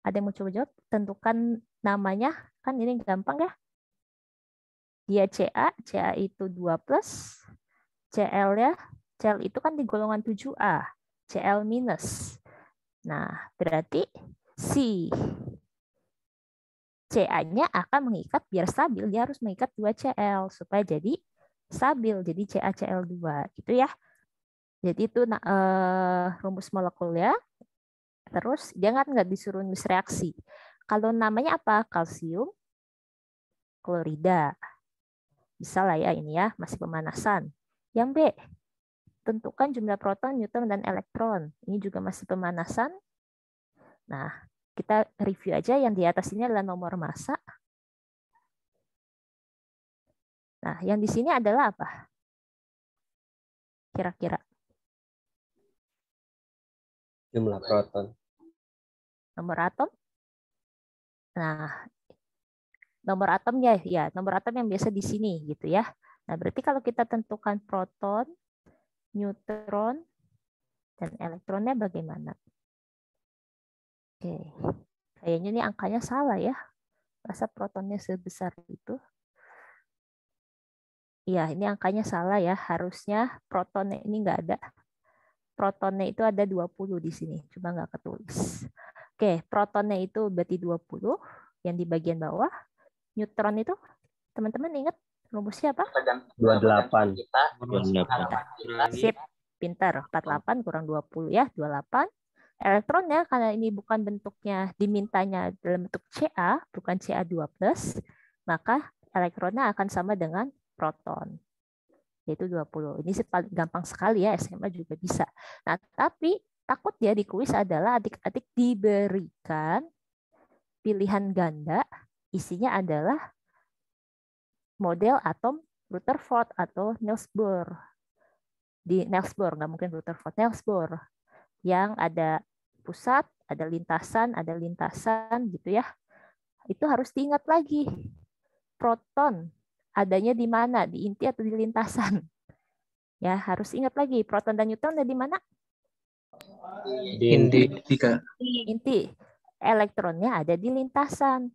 Ada yang mau coba jawab? Tentukan namanya. Kan ini gampang ya. Dia CA itu 2+, CL-nya, CL itu kan di golongan 7A, CL-. Nah, berarti si CA-nya akan mengikat, biar stabil, dia harus mengikat 2 CL, supaya jadi stabil, jadi CaCl2, gitu ya. Jadi itu rumus molekulnya. Terus dia nggak disuruh nulis reaksi. Kalau namanya apa? Kalsium klorida. Bisa lah ya ini ya, masih pemanasan. Yang B, tentukan jumlah proton, neutron, dan elektron. Ini juga masih pemanasan. Nah, kita review aja yang di atas ini adalah nomor massa. Nah, yang di sini adalah apa? Kira-kira. Jumlah proton. Nomor atom. Nah, nomor atomnya ya, nomor atom yang biasa di sini gitu ya. Nah, berarti kalau kita tentukan proton, neutron, dan elektronnya bagaimana? Oke. Kayaknya ini angkanya salah ya. Masa protonnya sebesar itu? Iya, ini angkanya salah ya. Harusnya protonnya ini nggak ada. Protonnya itu ada 20 di sini. Cuma nggak ketulis. Oke, protonnya itu berarti 20 yang di bagian bawah. Neutron itu, teman-teman ingat rumusnya apa? 28. Sip, pintar. 48 kurang 20 ya, 28. Elektronnya, karena ini bukan bentuknya, dimintanya dalam bentuk Ca, bukan Ca2+, maka elektronnya akan sama dengan proton, yaitu 20. Ini paling gampang sekali ya, SMA juga bisa. Nah, tapi takut ya di kuis adalah adik-adik diberikan pilihan ganda, isinya adalah model atom Rutherford atau Niels Bohr. Di Niels Bohr, nggak mungkin Rutherford, Niels Bohr. Yang ada pusat, ada lintasan gitu ya. Itu harus diingat lagi. Proton adanya di mana? Di inti atau di lintasan? Ya, harus ingat lagi. Proton dan neutron ada di mana? Di inti. Inti. Elektronnya ada di lintasan.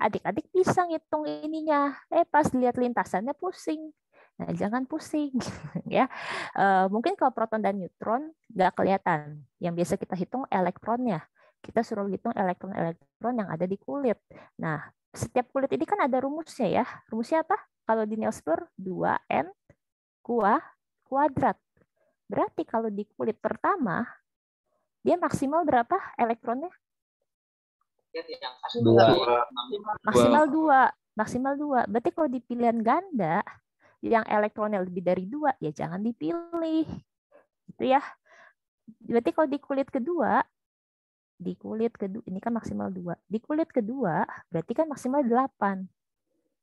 Adik-adik bisa ngitung ininya. Pas lihat lintasannya pusing. Nah, jangan pusing. Ya, mungkin kalau proton dan neutron nggak kelihatan. Yang biasa kita hitung elektronnya. Kita suruh hitung elektron-elektron yang ada di kulit. Nah, setiap kulit ini kan ada rumusnya ya. Rumusnya apa? Kalau di Niels Bohr 2N kuadrat. Berarti kalau di kulit pertama, dia maksimal berapa elektronnya? Maksimal 2. Berarti kalau di pilihan ganda, yang elektronnya lebih dari 2, ya jangan dipilih. Gitu ya. Berarti kalau di kulit kedua, ini kan maksimal 2. Di kulit kedua, berarti kan maksimal 8.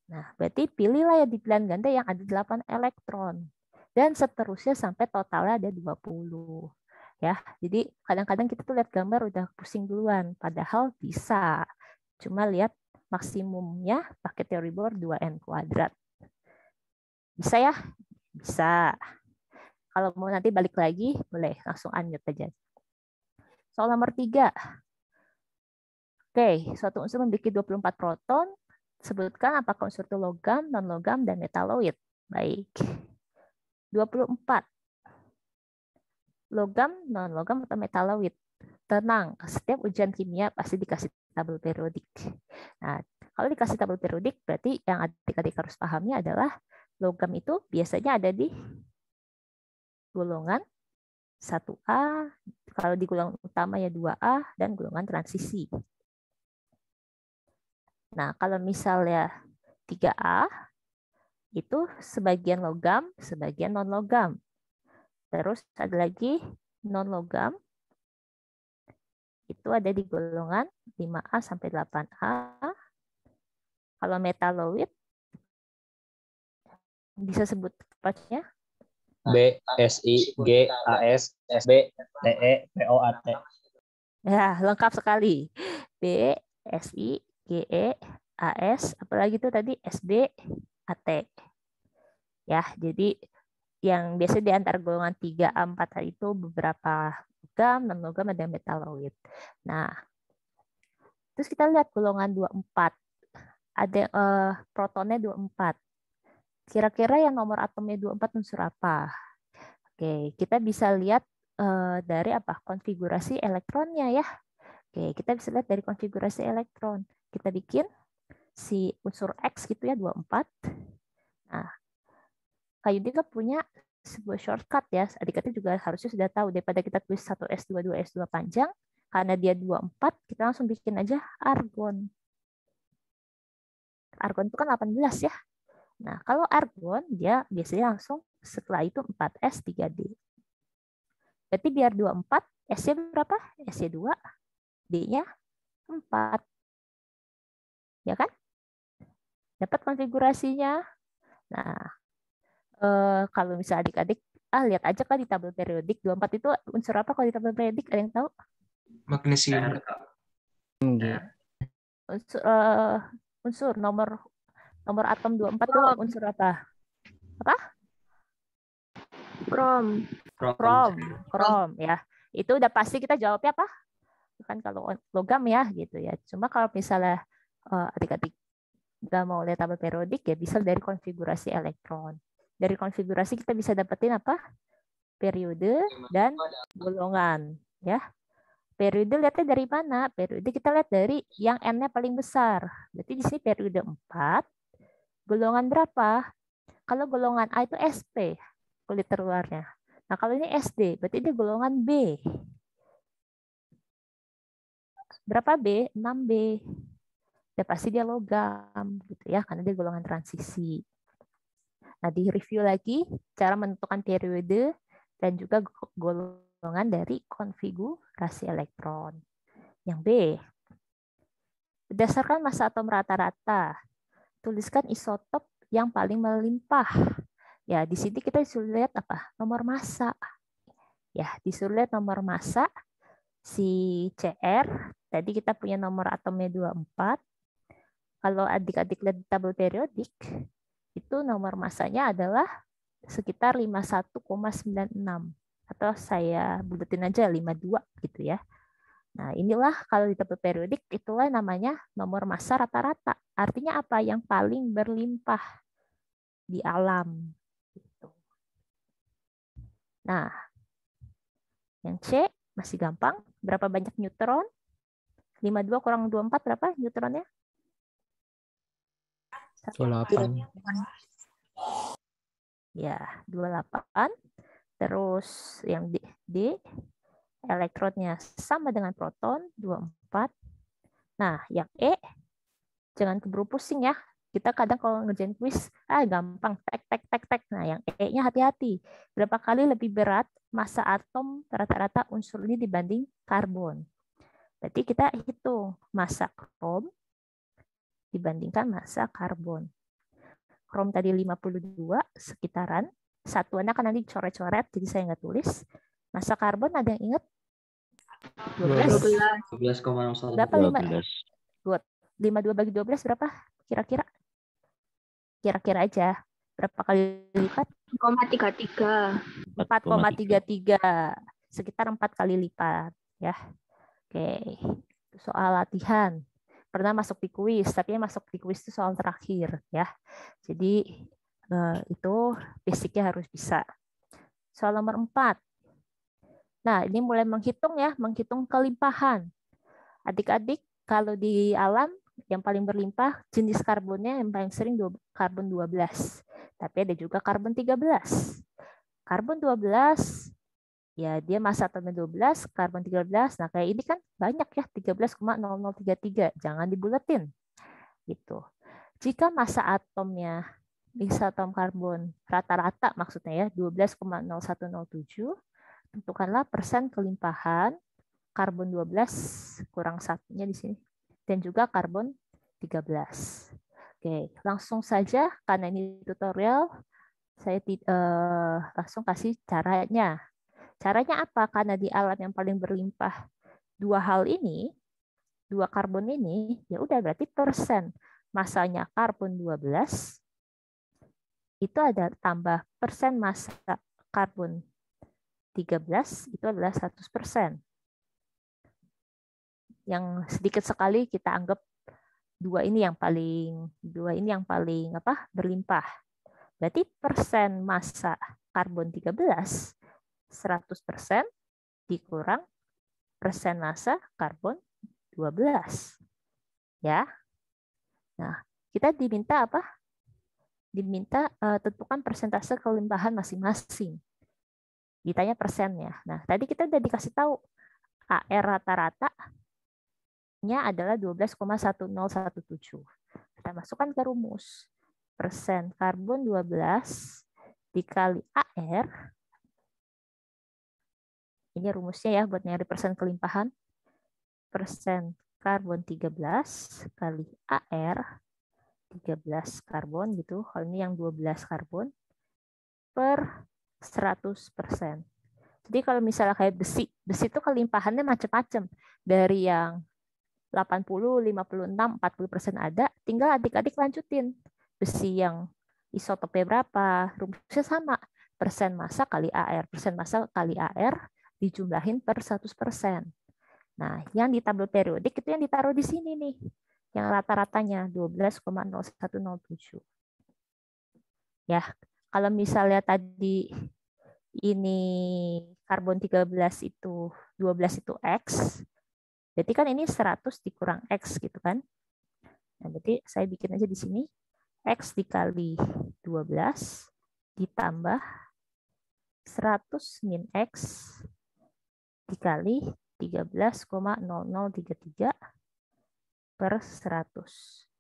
Nah, berarti pilihlah ya di pilihan ganda yang ada 8 elektron. Dan seterusnya sampai totalnya ada 20. Ya, jadi kadang-kadang kita tuh lihat gambar udah pusing duluan, padahal bisa. Cuma lihat maksimumnya pakai teori Bohr 2N kuadrat. Bisa ya? Bisa. Kalau mau nanti balik lagi, boleh langsung unmute aja. Soal nomor 3. Oke, suatu unsur memiliki 24 proton. Sebutkan apakah unsur itu logam, non-logam, dan metaloid. Baik. 24. Logam, non-logam, atau metaloid. Tenang, setiap ujian kimia pasti dikasih tabel periodik. Nah, kalau dikasih tabel periodik, berarti yang adik-adik harus pahami adalah logam itu biasanya ada di golongan 1A, kalau di golongan utama ya 2A, dan golongan transisi. Nah, kalau misalnya 3A itu sebagian logam, sebagian non-logam. Terus ada lagi non-logam, itu ada di golongan 5A sampai 8A. Kalau metaloid, bisa sebut tepatnya? B, S, I, G, A, S, S, B, T, E, P, O, A, T. Ya, lengkap sekali. B, S, I, G, E, A, S, apalagi itu tadi SB, AT. Ya, jadi yang biasa di antara golongan 3, 4 itu beberapa logam, non-logam, ada metaloid. Nah, terus kita lihat golongan 24. Ada protonnya 24. Kira-kira yang nomor atomnya 24 unsur apa? Oke, kita bisa lihat dari apa? Konfigurasi elektronnya ya. Oke, kita bisa lihat dari konfigurasi elektron. Kita bikin si unsur X gitu ya, 24. Nah, Kak Yudika punya sebuah shortcut ya. Adik-adik juga harusnya sudah tahu, daripada kita tulis 1S2, 2S2 panjang, karena dia 24, kita langsung bikin aja argon. Argon itu kan 18 ya. Nah, kalau argon, dia biasanya langsung setelah itu 4S, 3D. Berarti biar 24, S-nya berapa? S-nya 2, D-nya 4. Ya kan? Dapat konfigurasinya. Nah, kalau misalnya adik-adik, lihat aja kan di tabel periodik. 24 itu unsur apa kalau di tabel periodik? Ada yang tahu? Magnesium. Unsur nomor atom 24 itu unsur apa? Apa? Krom ya. Itu udah pasti kita jawabnya apa? Bukan kalau logam ya gitu ya. Cuma kalau misalnya adik-adik nggak mau lihat tabel periodik ya bisa dari konfigurasi elektron. Dari konfigurasi kita bisa dapetin apa? Periode dan golongan ya. Periode lihatnya dari mana? Periode kita lihat dari yang N-nya paling besar. Berarti di sini periode 4. Golongan berapa? Kalau golongan A itu SP, kulit terluarnya. Nah, kalau ini SD, berarti dia golongan B. Berapa B? 6B. Ya pasti dia logam gitu ya, karena dia golongan transisi. Nah, di review lagi cara menentukan periode dan juga golongan dari konfigurasi elektron. Yang B, berdasarkan massa atom rata-rata, tuliskan isotop yang paling melimpah. Ya, di sini kita disuruh lihat apa? Nomor massa. Ya, disuruh lihat nomor massa si CR. Tadi kita punya nomor atomnya 24. Kalau adik-adik lihat di tabel periodik, itu nomor massanya adalah sekitar 51,96. Atau saya buletin aja 52 gitu ya. Nah, inilah kalau di tabel periodik, itulah namanya nomor massa rata-rata. Artinya apa? Yang paling berlimpah di alam. Nah, yang C masih gampang. Berapa banyak neutron? 52 kurang 24 berapa neutronnya? 28. Ya, 28. Terus yang D elektronnya sama dengan proton, 24. Nah, yang E, jangan keburu pusing ya. Kita kadang kalau ngerjain kuis, gampang, tek. Nah, yang E-nya hati-hati. Berapa kali lebih berat massa atom rata-rata unsur ini dibanding karbon? Berarti kita hitung massa krom dibandingkan massa karbon. Krom tadi 52 sekitaran. Satuannya kan nanti coret-coret, jadi saya nggak tulis. Massa karbon ada yang ingat? 12. 12,01. Berapa 52 bagi 12 berapa? Kira-kira? Kira-kira aja. Berapa kali lipat? 4,33. Sekitar 4 kali lipat. Ya. Oke. Soal latihan. Pernah masuk di kuis, tapi masuk di kuis itu soal terakhir. Ya. Jadi itu basicnya harus bisa. Soal nomor 4. Nah, ini mulai menghitung ya, menghitung kelimpahan. Adik-adik, kalau di alam, yang paling berlimpah jenis karbonnya yang paling sering karbon 12. Tapi ada juga karbon 13. Karbon 12 ya dia massa atomnya 12, karbon 13. Nah, kayak ini kan banyak ya 13,0033. Jangan dibuletin. Gitu. Jika massa atomnya bisa atom karbon rata-rata maksudnya ya 12,0107, tentukanlah persen kelimpahan karbon 12 kurang satunya di sini dan juga karbon 13. Oke, langsung saja karena ini tutorial saya langsung kasih caranya. Caranya apa? Karena di alat yang paling berlimpah dua hal ini, dua karbon ini, ya udah berarti persen masanya karbon 12 itu ada tambah persen massa karbon 13 itu adalah 100%. Yang sedikit sekali kita anggap dua ini yang paling berlimpah. Berarti persen massa karbon 13 100% dikurang persen massa karbon 12. Ya. Nah, kita diminta apa? Diminta tentukan persentase kelimpahan masing-masing. Ditanya persennya. Nah, tadi kita udah dikasih tahu AR rata-ratanya adalah 12,1017. Kita masukkan ke rumus. Persen karbon 12 dikali AR. Ini rumusnya ya buat nyari persen kelimpahan. Persen karbon 13 kali AR 13 karbon gitu. Kalau ini yang 12 karbon per 100%. Jadi kalau misalnya kayak besi itu kelimpahannya macam-macam. Dari yang 80, 56, 40% ada, tinggal adik-adik lanjutin. Besi yang isotopnya berapa, rumusnya sama. Persen massa kali AR. Persen massa kali AR dijumlahin per 100%. Nah, yang di tabel periodik itu yang ditaruh di sini nih. Yang rata-ratanya 12,0107. Ya, kalau misalnya tadi ini karbon 13 itu 12 itu X, berarti kan ini 100 dikurang X gitu kan. Nah, berarti saya bikin aja di sini X dikali 12 ditambah 100 min X dikali 13,0033 per 100.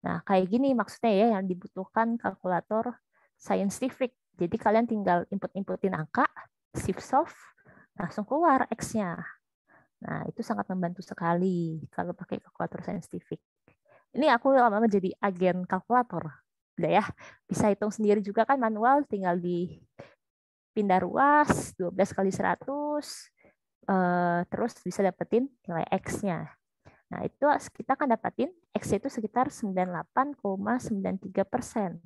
Nah, kayak gini maksudnya ya yang dibutuhkan kalkulator scientific. Jadi kalian tinggal input-inputin angka, shift solve, langsung keluar X-nya. Nah, itu sangat membantu sekali kalau pakai kalkulator scientific. Ini aku lama-lama jadi agen kalkulator. Udah ya, bisa hitung sendiri juga kan manual, tinggal dipindah ruas, 12 kali 100, terus bisa dapetin nilai X-nya. Nah, itu kita akan dapatin X itu sekitar 98,93%.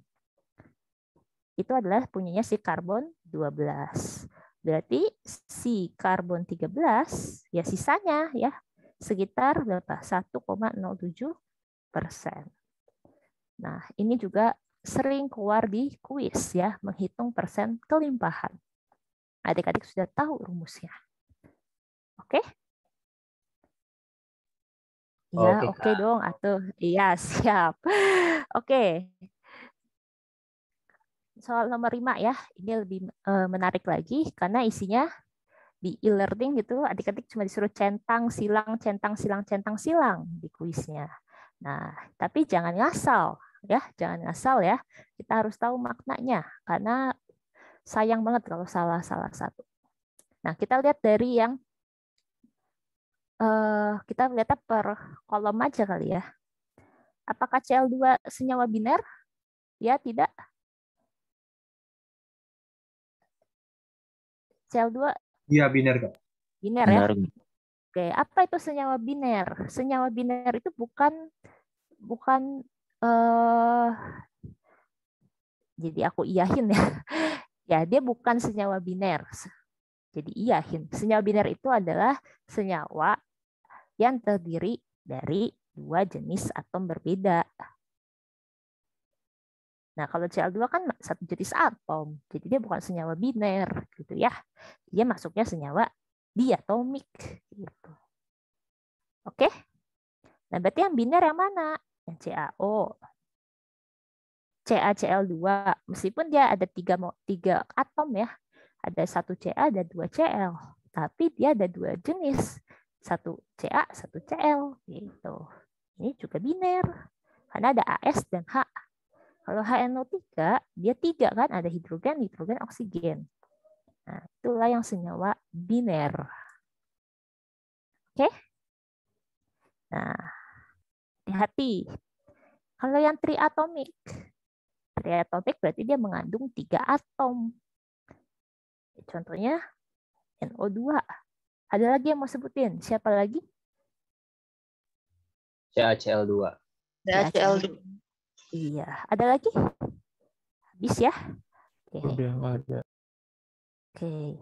Itu adalah punyanya si karbon 12. Berarti si karbon 13 ya sisanya ya sekitar berapa? 1,07%. Nah, ini juga sering keluar di kuis ya, menghitung persen kelimpahan. Adik-adik sudah tahu rumusnya. Oke? Iya, oke dong, atuh. Iya, siap. Oke. Soal nomor 5 ya, ini lebih menarik lagi karena isinya di e-learning gitu, adik-adik cuma disuruh centang, silang di kuisnya. Nah, tapi jangan ngasal ya, ya. Kita harus tahu maknanya karena sayang banget kalau salah satu. Nah, kita lihat dari yang kita lihat per kolom aja kali ya. Apakah Cl2 senyawa biner? Ya, tidak. Cl2 Iya, biner, Kak. Biner ya. Oke, apa itu senyawa biner? Senyawa biner itu bukan jadi aku iyahin ya. Ya, dia bukan senyawa biner. Jadi iyahin. Senyawa biner itu adalah senyawa yang terdiri dari dua jenis atom berbeda. Nah, kalau Cl2 kan satu jenis atom, jadi dia bukan senyawa biner, gitu ya. Dia masuknya senyawa diatomik, gitu. Oke? Nah, berarti yang biner yang mana? Yang CaO. CaCl2, meskipun dia ada tiga atom ya, ada satu Ca, ada dua Cl, tapi dia ada dua jenis, satu Ca, satu Cl, gitu. Ini juga biner. Karena ada AS dan H. Kalau HNO3, dia 3 kan, ada hidrogen, oksigen. Nah, itulah yang senyawa biner. Oke? Nah, hati-hati. Kalau yang triatomik berarti dia mengandung 3 atom. Contohnya NO2. Ada lagi yang mau sebutin? Siapa lagi? CaCl2. CaCl2. Iya. Ada lagi? Habis ya? Oke. Udah nggak ada. Oke.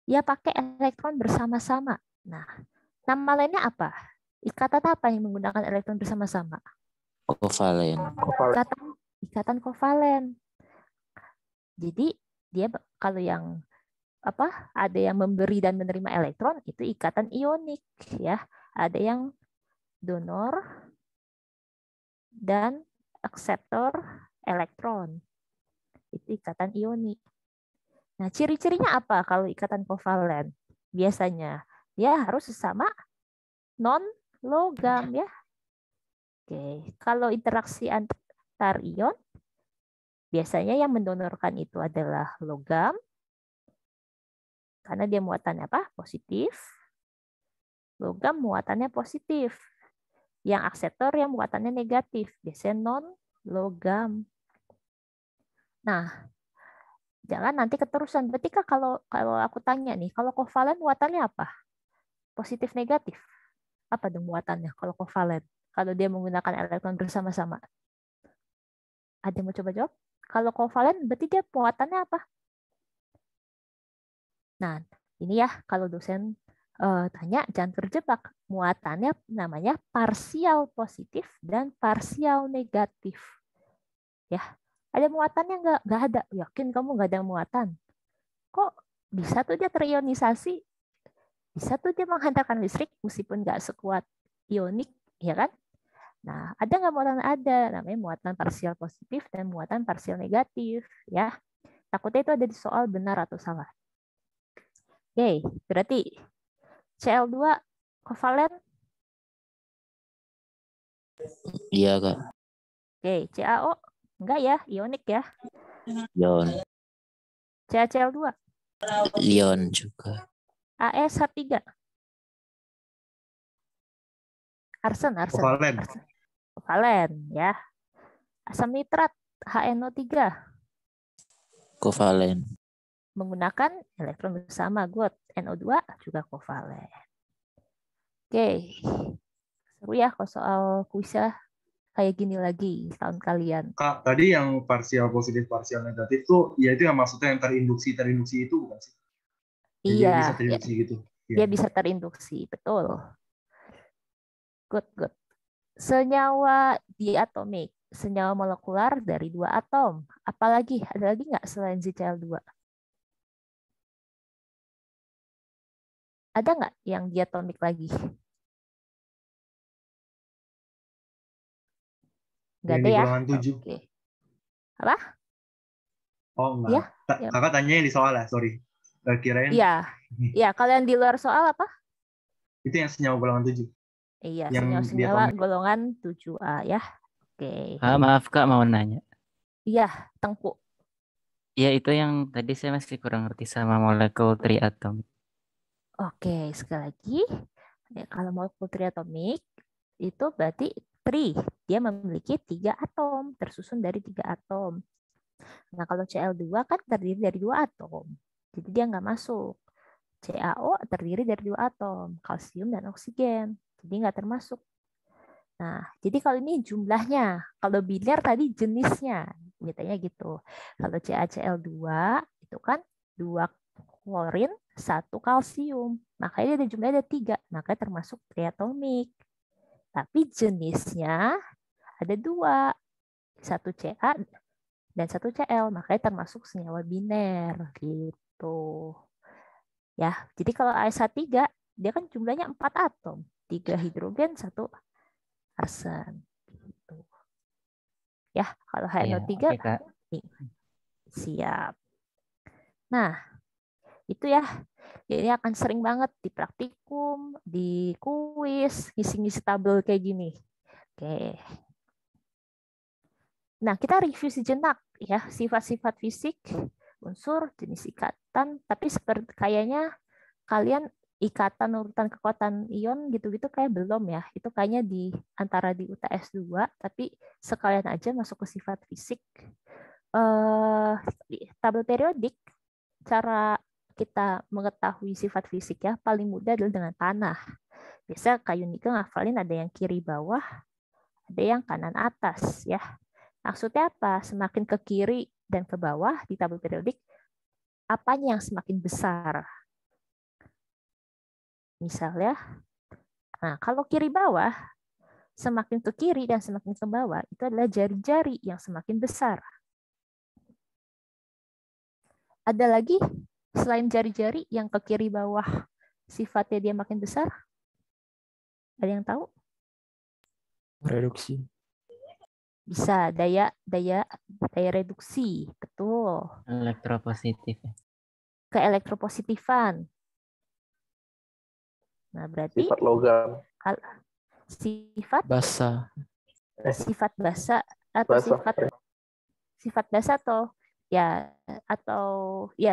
Ya pakai elektron bersama-sama. Nah, nama lainnya apa? Ikatan apa yang menggunakan elektron bersama-sama? Kovalen. Ikatan kovalen. Jadi dia kalau yang ada yang memberi dan menerima elektron itu ikatan ionik ya. Ada yang donor dan akseptor elektron. Itu ikatan ionik. Nah, ciri-cirinya apa kalau ikatan kovalen? Biasanya dia harus sesama non logam ya. Oke, kalau interaksi antar ion biasanya yang mendonorkan itu adalah logam karena dia muatannya apa? Positif. Logam muatannya positif. Yang akseptor yang muatannya negatif, biasanya non logam. Nah, jangan nanti keterusan. Berarti kalau aku tanya nih, kalau kovalen muatannya apa? Positif negatif. Apa dong muatannya kalau kovalen? Kalau dia menggunakan elektron bersama-sama. Ada yang mau coba jawab? Kalau kovalen berarti dia muatannya apa? Nah, ini ya kalau dosen tanya jangan terjebak. Muatannya namanya parsial positif dan parsial negatif. Ya, ada muatannya nggak ada. Yakin kamu nggak ada muatan? Kok bisa tuh dia terionisasi? Bisa tuh dia menghantarkan listrik meskipun nggak sekuat ionik, ya kan? Nah, ada nggak muatan? Ada, namanya muatan parsial positif dan muatan parsial negatif, ya. Takutnya itu ada di soal benar atau salah. Oke, berarti Cl2 kovalen? Iya, Kak. Oke, CaO? Enggak ya, ionik ya. Ion. CaCl2? Ion juga. AsH3? Arsen. Kovalen. Kovalen, ya. Asam nitrat, HNO3? Kovalen. Menggunakan elektron bersama, good. NO2 juga kovalen. Oke, seru ya kalau soal kuisnya kayak gini lagi tahun kalian. Kak, tadi yang parsial positif, parsial negatif tuh, ya itu yang maksudnya yang terinduksi itu bukan sih? Yang dia Iya, bisa terinduksi gitu. dia bisa terinduksi, betul. Good. Senyawa diatomik, senyawa molekular dari 2 atom. Apalagi, ada lagi nggak selain ZCl2? Ada nggak yang diatomik lagi? Nggak ada Yang di ya? golongan 7. Oke. Apa? Oh enggak. Ya. Kakak tanya yang di soal ya, sorry. Kirain. Iya. Kalau yang di luar soal apa? Itu yang senyawa golongan 7. Iya, Yang senyawa golongan 7A ya. Oke. Maaf Kak, mau nanya. Iya, Tengku. Ya itu yang tadi saya masih kurang ngerti sama molekul triatomik. Oke, sekali lagi. Ya, kalau molekul triatomik itu berarti dia memiliki 3 atom, tersusun dari 3 atom. Nah, kalau Cl2 kan terdiri dari 2 atom. Jadi dia nggak masuk. CaO terdiri dari 2 atom, kalsium dan oksigen. Jadi nggak termasuk. Nah, jadi kalau ini jumlahnya, kalau biner tadi jenisnya, biasanya gitu. Kalau CaCl2 itu kan 2 klorin, 1 kalsium. Makanya ada jumlahnya ada 3, makanya termasuk triatomik. Tapi jenisnya ada 2, 1 Ca dan 1 Cl, makanya termasuk senyawa biner gitu. Ya, jadi kalau AsH3 dia kan jumlahnya 4 atom, 3 hidrogen, 1 arsen gitu. Ya, kalau HNO3 Kak. Siap. Nah, itu ya. Ini akan sering banget di praktikum, di kuis, ngisi-ngisi tabel kayak gini. Oke. Nah, kita review sejenak ya sifat-sifat fisik, unsur, jenis ikatan, tapi seperti kayaknya kalian ikatan urutan kekuatan ion gitu-gitu kayak belum ya. Itu kayaknya di antara di UTS 2, tapi sekalian aja masuk ke sifat fisik. Di tabel periodik, cara kita mengetahui sifat fisik ya paling mudah adalah dengan panah. Biasa Kak Yunika ngafalin ada yang kiri bawah, ada yang kanan atas ya. Maksudnya apa? Semakin ke kiri dan ke bawah di tabel periodik, apanya yang semakin besar? Misalnya, nah kalau kiri bawah, semakin ke kiri dan semakin ke bawah, itu adalah jari-jari yang semakin besar. Ada lagi selain jari-jari yang ke kiri bawah, sifatnya dia makin besar? Ada yang tahu? Reduksi. Bisa daya reduksi, betul. Elektropositif. Ke elektropositifan. Nah, berarti Sifat logam. sifat Basa. sifat basa atau Basa. sifat basa atau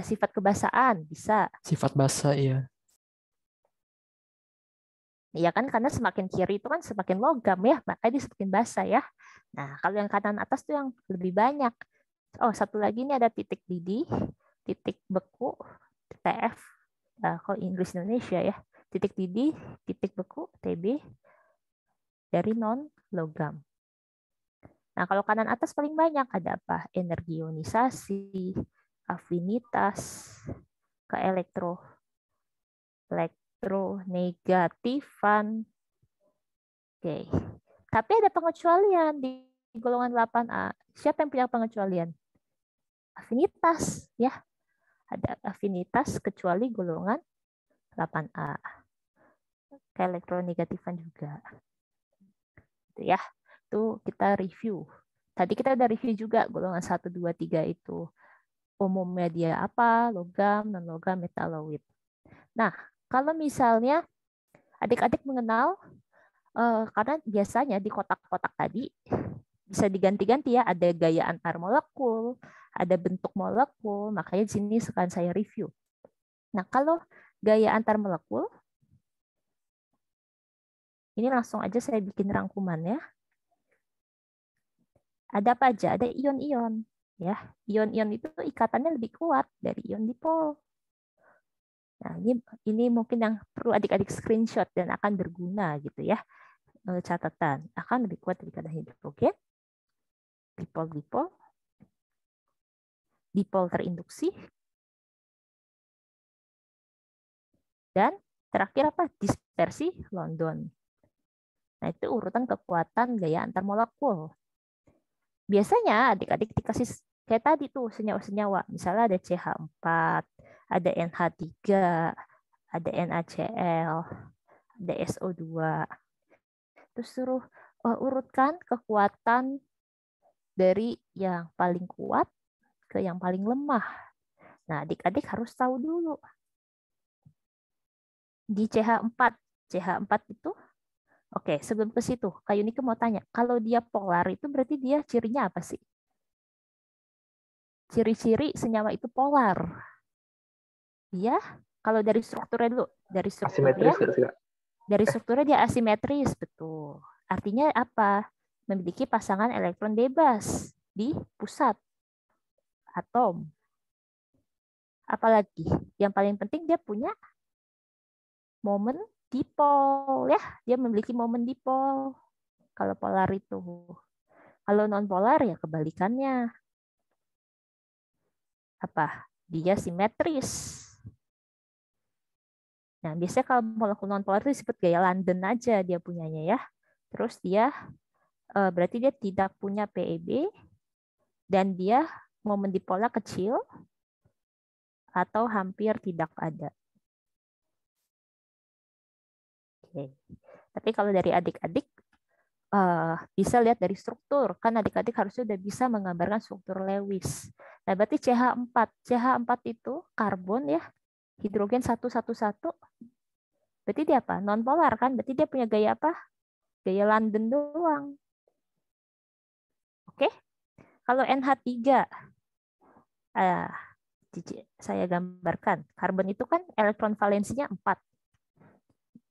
sifat kebasaan bisa. Sifat basa, iya. Ya kan karena semakin kiri itu kan semakin logam ya, makanya dia semakin basah ya. Nah, kalau yang kanan atas tuh yang lebih banyak. Oh, satu lagi ini ada titik didih, titik beku, TF. Kalau Inggris Indonesia ya. Titik didih, titik beku, TB dari non logam. Nah, kalau kanan atas paling banyak ada apa? Energi ionisasi, afinitas, ke elektronegatifan. Oke. Tapi ada pengecualian di golongan 8A. Siapa yang punya pengecualian? Afinitas, ya. Ada afinitas kecuali golongan 8A. Ke elektronegatifan juga. Itu ya. Itu kita review. Tadi kita udah review juga golongan 1, 2, 3 itu. Umumnya dia apa? Logam, non-logam, metaloid. Nah, kalau misalnya adik-adik mengenal, karena biasanya di kotak-kotak tadi bisa diganti-ganti ya, ada gaya antar molekul, ada bentuk molekul, makanya di sini sekarang saya review. Nah, kalau gaya antar molekul, ini langsung aja saya bikin rangkumannya. Ada apa aja? Ada ion-ion. Ya, ion-ion itu ikatannya lebih kuat dari ion dipol. Nah, ini mungkin yang perlu adik-adik screenshot dan akan berguna gitu ya. Catatan akan lebih kuat daripada hidrogen. Dipol-dipol. Dipol terinduksi. Dan terakhir apa? Dispersi London. Nah, itu urutan kekuatan gaya antar molekul. Biasanya adik-adik dikasih kayak tadi tuh senyawa-senyawa. Misalnya ada CH4, ada NH3, ada NaCl, ada SO2. Terus suruh urutkan kekuatan dari yang paling kuat ke yang paling lemah. Nah, adik-adik harus tahu dulu. Di CH4 itu, oke, sebelum ke situ, Kak Yunika mau tanya, kalau dia polar itu berarti dia cirinya apa sih? Ciri-ciri senyawa itu polar. Dia, kalau dari strukturnya dulu, dari strukturnya, dari strukturnya dia asimetris, betul. Artinya apa? Memiliki pasangan elektron bebas di pusat atom. Apalagi, yang paling penting dia punya momen dipol, ya. Dia memiliki momen dipol. Kalau polar itu. Kalau non polar ya kebalikannya. Apa? Dia simetris. Nah, biasanya kalau molekul non polar itu disebut gaya London aja dia punyanya ya. Terus dia berarti dia tidak punya PEB dan dia momen dipolnya kecil atau hampir tidak ada. Oke. Tapi kalau dari adik-adik bisa lihat dari struktur, kan adik-adik harusnya udah bisa menggambarkan struktur Lewis. Nah, berarti CH4 itu karbon ya, hidrogen 111. Berarti dia apa? Non polar kan? Berarti dia punya gaya apa? Gaya London doang. Oke. Kalau NH3, saya gambarkan. Karbon itu kan elektron valensinya 4.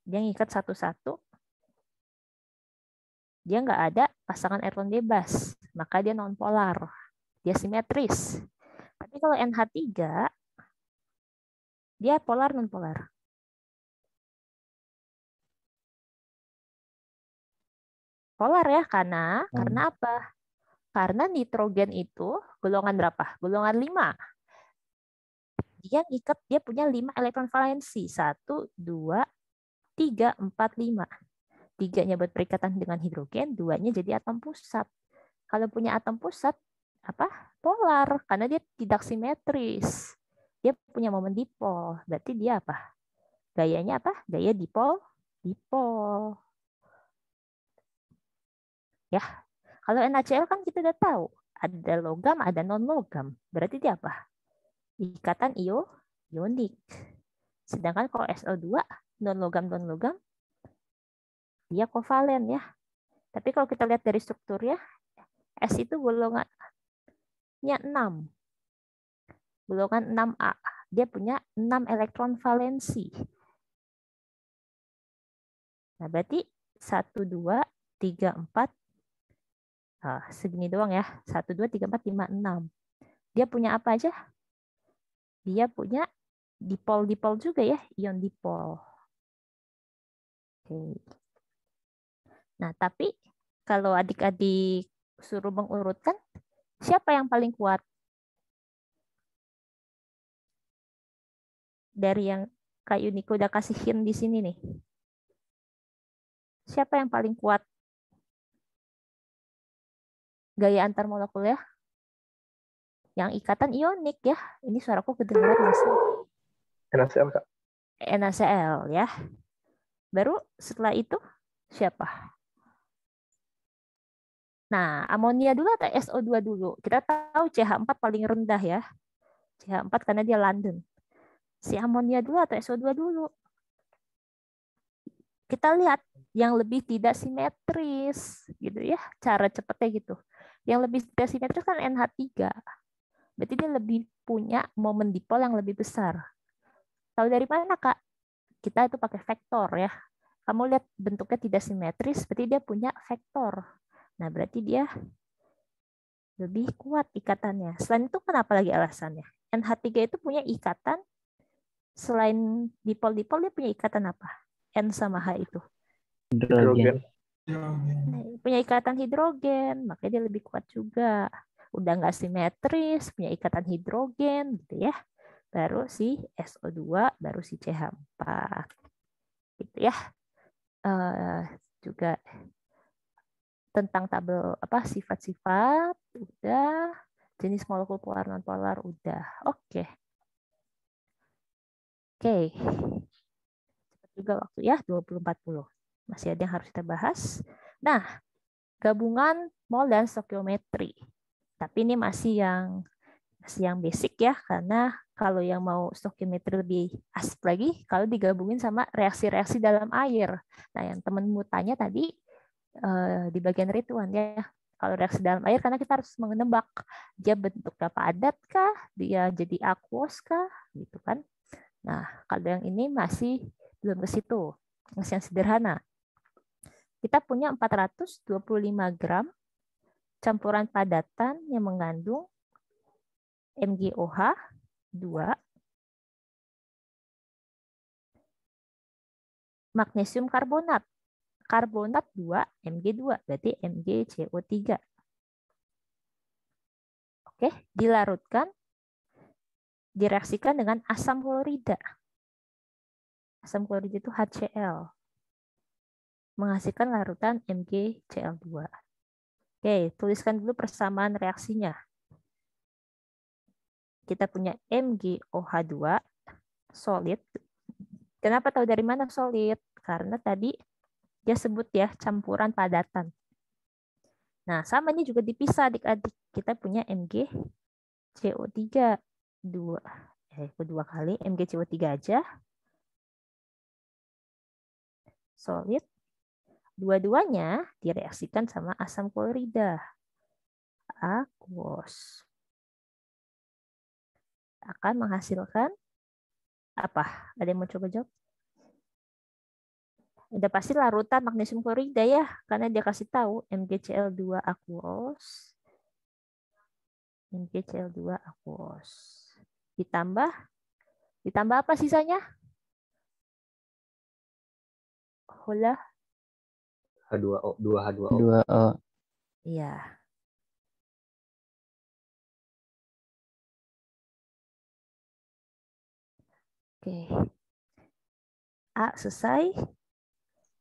Dia ngikat satu-satu. Dia nggak ada pasangan elektron bebas. Maka dia nonpolar. Dia simetris. Tapi kalau NH3, dia polar nonpolar. Polar ya, karena apa? Karena nitrogen itu golongan berapa? Golongan 5. Dia punya 5 elektron valensi. 1, 2, 3, 4, 5. 3-nya buat perikatan dengan hidrogen, 2-nya jadi atom pusat. Kalau punya atom pusat, apa? Polar, karena dia tidak simetris. Dia punya momen dipol. Berarti dia apa? Gayanya apa? Gaya dipol. Ya, kalau NaCl kan kita udah tahu. Ada logam, ada non-logam. Berarti dia apa? Ikatan ionik. Sedangkan kalau SO2, non-logam, dia kovalen ya. Tapi kalau kita lihat dari strukturnya, S itu golongannya 6. Golongan 6A. Dia punya 6 elektron valensi. Nah, berarti 1, 2, 3, 4. Segini doang ya. 1, 2, 3, 4, 5, 6. Dia punya apa aja? Dia punya dipol juga ya. Ion dipol. Oke. Nah, tapi kalau adik-adik suruh mengurutkan, siapa yang paling kuat? Dari yang Kak Yuniko udah kasih hint di sini nih. Siapa yang paling kuat? Gaya antar molekul ya? Yang ikatan ionik ya. Ini suaraku kedengaran masih. NaCl, Kak. NaCl ya. Baru setelah itu siapa? Nah, amonia dulu atau SO2 dulu? Kita tahu CH4 paling rendah ya. CH4 karena dia London. Si amonia dulu atau SO2 dulu? Kita lihat yang lebih tidak simetris gitu ya. Cara cepatnya gitu. Yang lebih tidak simetris kan NH3. Berarti dia lebih punya momen dipol yang lebih besar. Tahu dari mana, Kak? Kita itu pakai vektor ya. Kamu lihat bentuknya tidak simetris, berarti dia punya vektor. Nah, berarti dia lebih kuat ikatannya. Selain itu, kenapa lagi alasannya? NH3 itu punya ikatan, selain dipol-dipol, dia punya ikatan apa? N sama H itu. Hidrogen. Punya ikatan hidrogen, makanya dia lebih kuat juga. Udah nggak simetris, punya ikatan hidrogen, gitu ya. Baru si SO2, baru si CH4. Gitu ya. Juga tentang tabel apa sifat-sifat udah, jenis molekul polar non polar udah. Oke. Cepat juga waktu ya, 20-40. Masih ada yang harus kita bahas. Nah, gabungan mol dan stokiometri. Tapi ini masih yang basic ya, karena kalau yang mau stokiometri lebih asik lagi kalau digabungin sama reaksi-reaksi dalam air. Nah, yang temenmu tanya tadi di bagian rituan ya. Kalau reaksi dalam air karena kita harus menebak dia bentuknya padat kah, dia jadi aquos kah, gitu kan. Nah, kalau yang ini masih belum ke situ. Masih yang sederhana. Kita punya 425 gram campuran padatan yang mengandung MgOH 2, magnesium karbonat. Karbonat 2, Mg2, berarti MgCO3. Oke, dilarutkan, direaksikan dengan asam klorida. Asam klorida itu HCl. Menghasilkan larutan MgCl2. Oke, tuliskan dulu persamaan reaksinya. Kita punya MgOH2, solid. Kenapa tahu dari mana solid? Karena tadi dia sebut ya campuran padatan. Nah, sama ini juga dipisah adik-adik. Kita punya MgCO3 kedua kali MgCO3 aja. Solid. Dua-duanya direaksikan sama asam klorida. aquos. Akan menghasilkan apa? Ada yang mau coba jawab? Udah pasti larutan magnesium klorida ya, karena dia kasih tahu MgCl2 aquos. MgCl2 aquos. Ditambah apa sisanya? Hola. H2O, 2H2O. 2O. Iya. Oke. A selesai.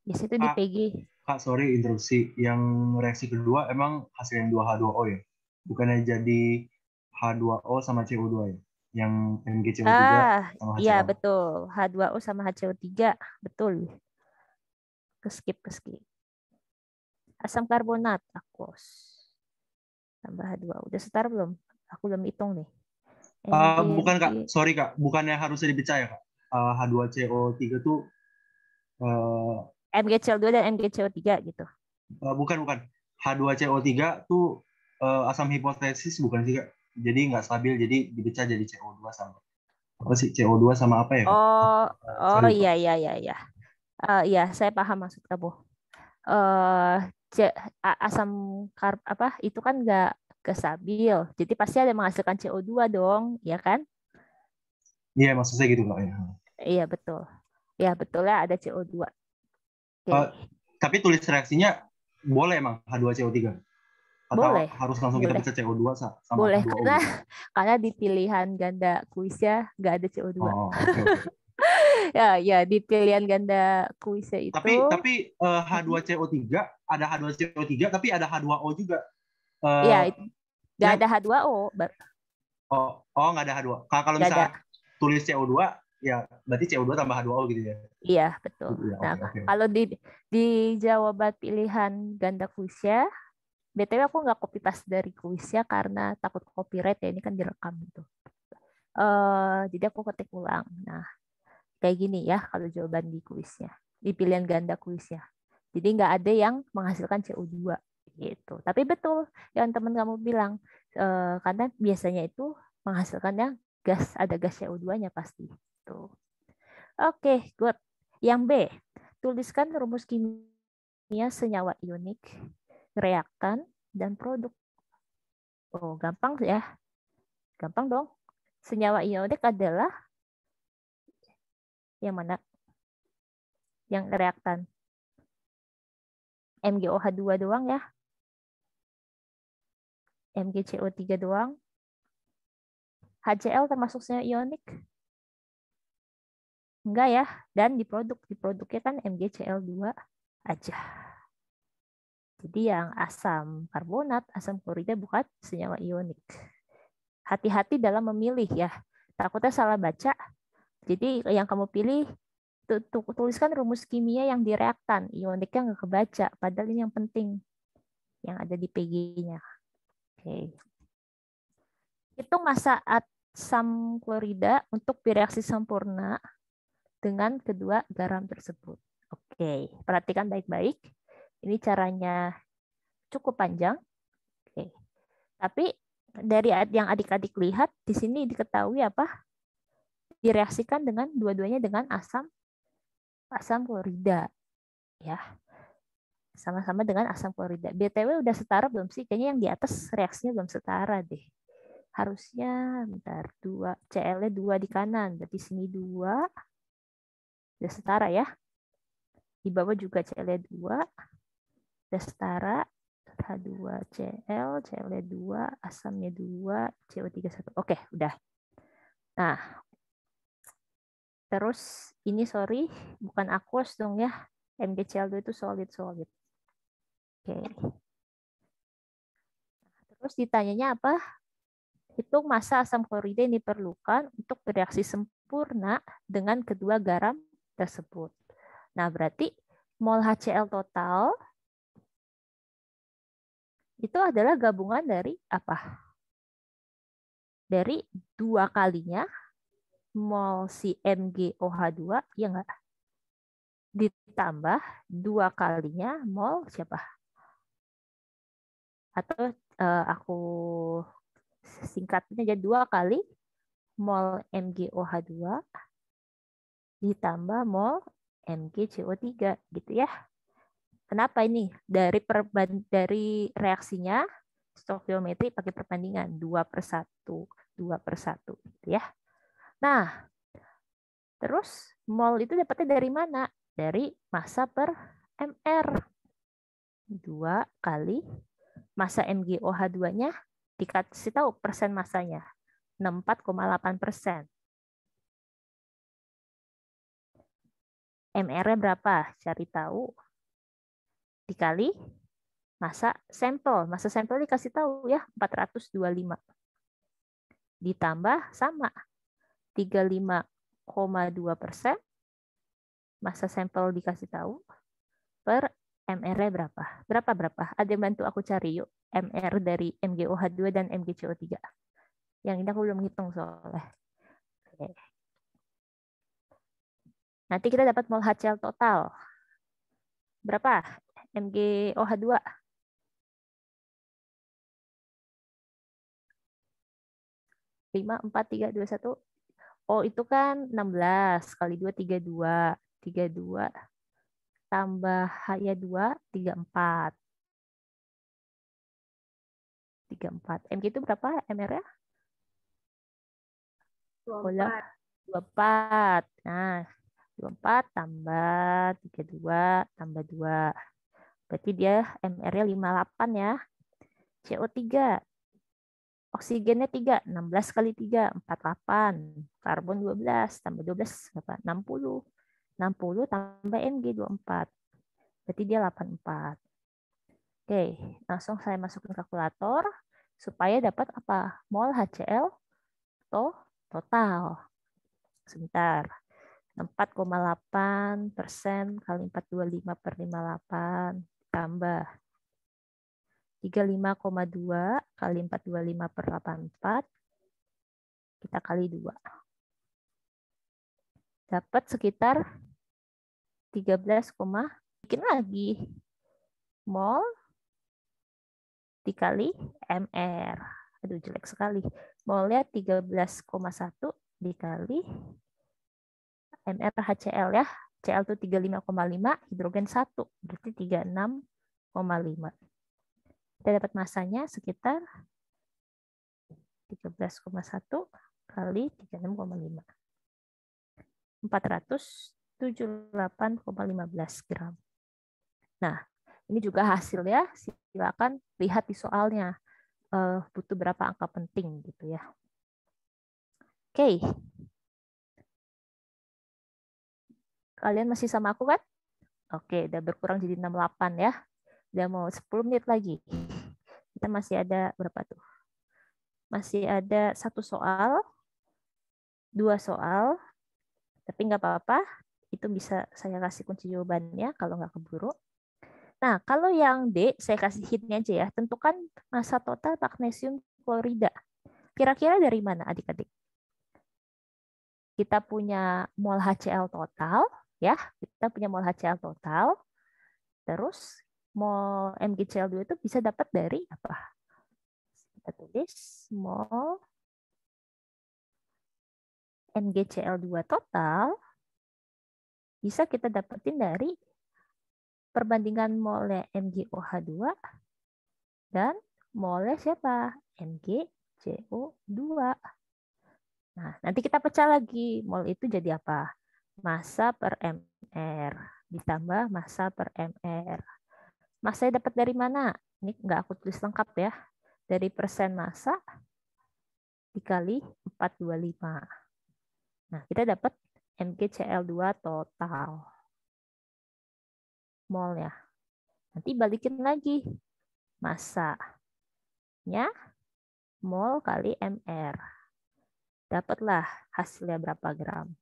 Di situ di Kak, PG. Kak, sorry interupsi. Yang reaksi kedua emang hasilnya 2H2O ya? Bukannya jadi H2O sama CO2 ya? Yang MgCO3 sama Iya HCl. betul. H2O sama HCO3. Betul. Keskip. Asam karbonat aquos. Tambah H2O. Udah setara belum? Aku belum hitung nih. Bukan Kak, sorry Kak. Bukannya harusnya dibaca ya Kak? H2CO3 tuh MgCl2 dan MgCO3 gitu. bukan. H2CO3 tuh asam hipotesis bukan sih Kak? Jadi nggak stabil, jadi dibaca jadi CO2 sama apa sih? CO2 sama apa ya Kak? Sorry, Pak. Iya. Iya, saya paham maksud kamu. Asam itu kan nggak stabil, jadi pasti ada menghasilkan CO2 dong, ya kan? Iya, maksud saya gitu Kak. Ya. Iya betul. Ya betul ya, ada CO2. Oke. Tapi tulis reaksinya boleh emang H2CO3? Atau Boleh. harus langsung kita baca CO2 sama Boleh, H2O karena gitu? karena di pilihan ganda kuisnya nggak ada CO2. Oke. Ya di pilihan ganda kuisnya itu. Tapi H2CO3 ada H2CO3 tapi ada H2O juga. Iya, nggak ada H2O. Nggak ada H2. Kalau misalnya tulis CO2 ya berarti CO2 tambah H2O gitu ya. Iya, betul. Ya, nah, okay. Kalau di jawaban pilihan ganda kuisnya, BTW aku nggak copy paste dari kuisnya karena takut copyright ya, ini kan direkam gitu. Jadi aku ketik ulang. Nah, kayak gini ya kalau jawaban di kuisnya, di pilihan ganda kuisnya. Jadi nggak ada yang menghasilkan CO2 gitu. Tapi betul yang teman kamu bilang, karena biasanya itu menghasilkannya gas, ada gas CO2-nya pasti. Tuh. Oke, good. Yang B, tuliskan rumus kimia senyawa ionik, reaktan, dan produk. Oh, gampang ya. Gampang dong. Senyawa ionik adalah yang mana? Yang reaktan. MgOH2 doang ya. MgCO3 doang. HCl termasuk senyawa ionik? Enggak ya. Dan di produknya kan MgCl2 aja. Jadi yang asam karbonat, asam klorida bukan senyawa ionik. Hati-hati dalam memilih ya. Takutnya salah baca. Jadi yang kamu pilih, tuliskan rumus kimia yang di reaktan. Ioniknya nggak kebaca. Padahal ini yang penting. Yang ada di PG-nya. Oke. Hitung massa asam klorida untuk bereaksi sempurna dengan kedua garam tersebut. Oke, perhatikan baik-baik. Ini caranya cukup panjang. Oke. Tapi dari yang adik-adik lihat di sini diketahui apa? Direaksikan dengan dua-duanya dengan asam klorida. Ya. Sama-sama dengan asam klorida. BTW udah setara belum sih? Kayaknya yang di atas reaksinya belum setara deh. Harusnya bentar, 2 Cl-nya 2 di kanan, berarti sini 2. Udah setara ya. Di bawah juga Cl-nya 2. Udah setara. H2Cl, Cl-nya 2, asamnya 2, CO3 1. Oke, udah. Nah, terus ini sorry, bukan aqueous dong ya. MgCl2 itu solid. Oke. Terus ditanyanya apa? Hitung massa asam klorida yang diperlukan untuk bereaksi sempurna dengan kedua garam tersebut. Nah, berarti mol HCl total itu adalah gabungan dari apa? Dari 2 kalinya mol si MgOH2, ya enggak? Ditambah 2 kalinya mol siapa? Atau aku singkatnya jadi 2 kali mol MgOH2 ditambah mol MgCO3 gitu ya. Kenapa ini? Dari reaksinya stoikiometri pakai perbandingan 2/1, 2/1 gitu ya. Nah, terus mol itu dapatnya dari mana? Dari massa per mR. 2 kali massa MgOH2-nya dikasih tahu persen massanya. 64,8%. MR-nya berapa? Cari tahu. Dikali massa sampel. Massa sampel dikasih tahu ya, 425. Ditambah sama 35,2%. Massa sampel dikasih tahu per MR-nya berapa? Berapa? Ada yang bantu aku cari yuk. MR dari MgOH2 dan MgCO3. Yang ini aku belum hitung soalnya. Oke. Nanti kita dapat mol HCl total. Berapa? MgOH2. Lima, 4, 3, 2, 1. Oh, itu kan 16 kali 2, 32. 32 tambah H2, 34. 34. Mg itu berapa MR-nya? 24. Nah, 24 tambah 32 tambah 2. Berarti dia MR-nya 58 ya. CO3. Oksigennya 3. 16 kali 3, 48. Karbon 12 tambah 12 berapa? 60. 60 tambah Mg 24. Berarti dia 84. Oke, langsung saya masukin kalkulator supaya dapat apa? Mol HCl total. Sebentar. 4,8% kali 425/58 tambah 35,2 kali 425/84 kita kali 2. Dapat sekitar 13, bikin lagi. Mol dikali MR. Aduh, jelek sekali. Molnya 13,1 dikali MR HCl ya. Cl itu 35,5, hidrogen 1. Berarti 36,5. Kita dapat masanya sekitar 13,1 kali 36,5. 478,15 gram. Nah, ini juga hasil ya. Silakan lihat di soalnya. Butuh berapa angka penting gitu ya. Oke. Kalian masih sama aku kan? Oke, udah berkurang jadi 68 ya. Udah mau 10 menit lagi. Kita masih ada berapa tuh? Masih ada 1 soal, 2 soal, tapi nggak apa-apa. Itu bisa saya kasih kunci jawabannya kalau nggak keburu. Nah, kalau yang D, saya kasih hintnya aja ya. Tentukan massa total magnesium klorida. Kira-kira dari mana adik-adik? Kita punya mol HCl total, ya. Kita punya mol HCl total. Terus mol MgCl2 itu bisa dapat dari apa? Kita tulis mol MgCl2 total bisa kita dapetin dari perbandingan molnya MgOH2 dan molnya siapa? MgCO2. Nah, nanti kita pecah lagi. Mol itu jadi apa? Massa per MR ditambah massa per MR. Massanya dapat dari mana? Ini nggak aku tulis lengkap ya. Dari persen massa dikali 425. Nah, kita dapat MgCl2 total. Molnya. Nanti balikin lagi. Massanya mol kali MR. Dapatlah hasilnya berapa gram.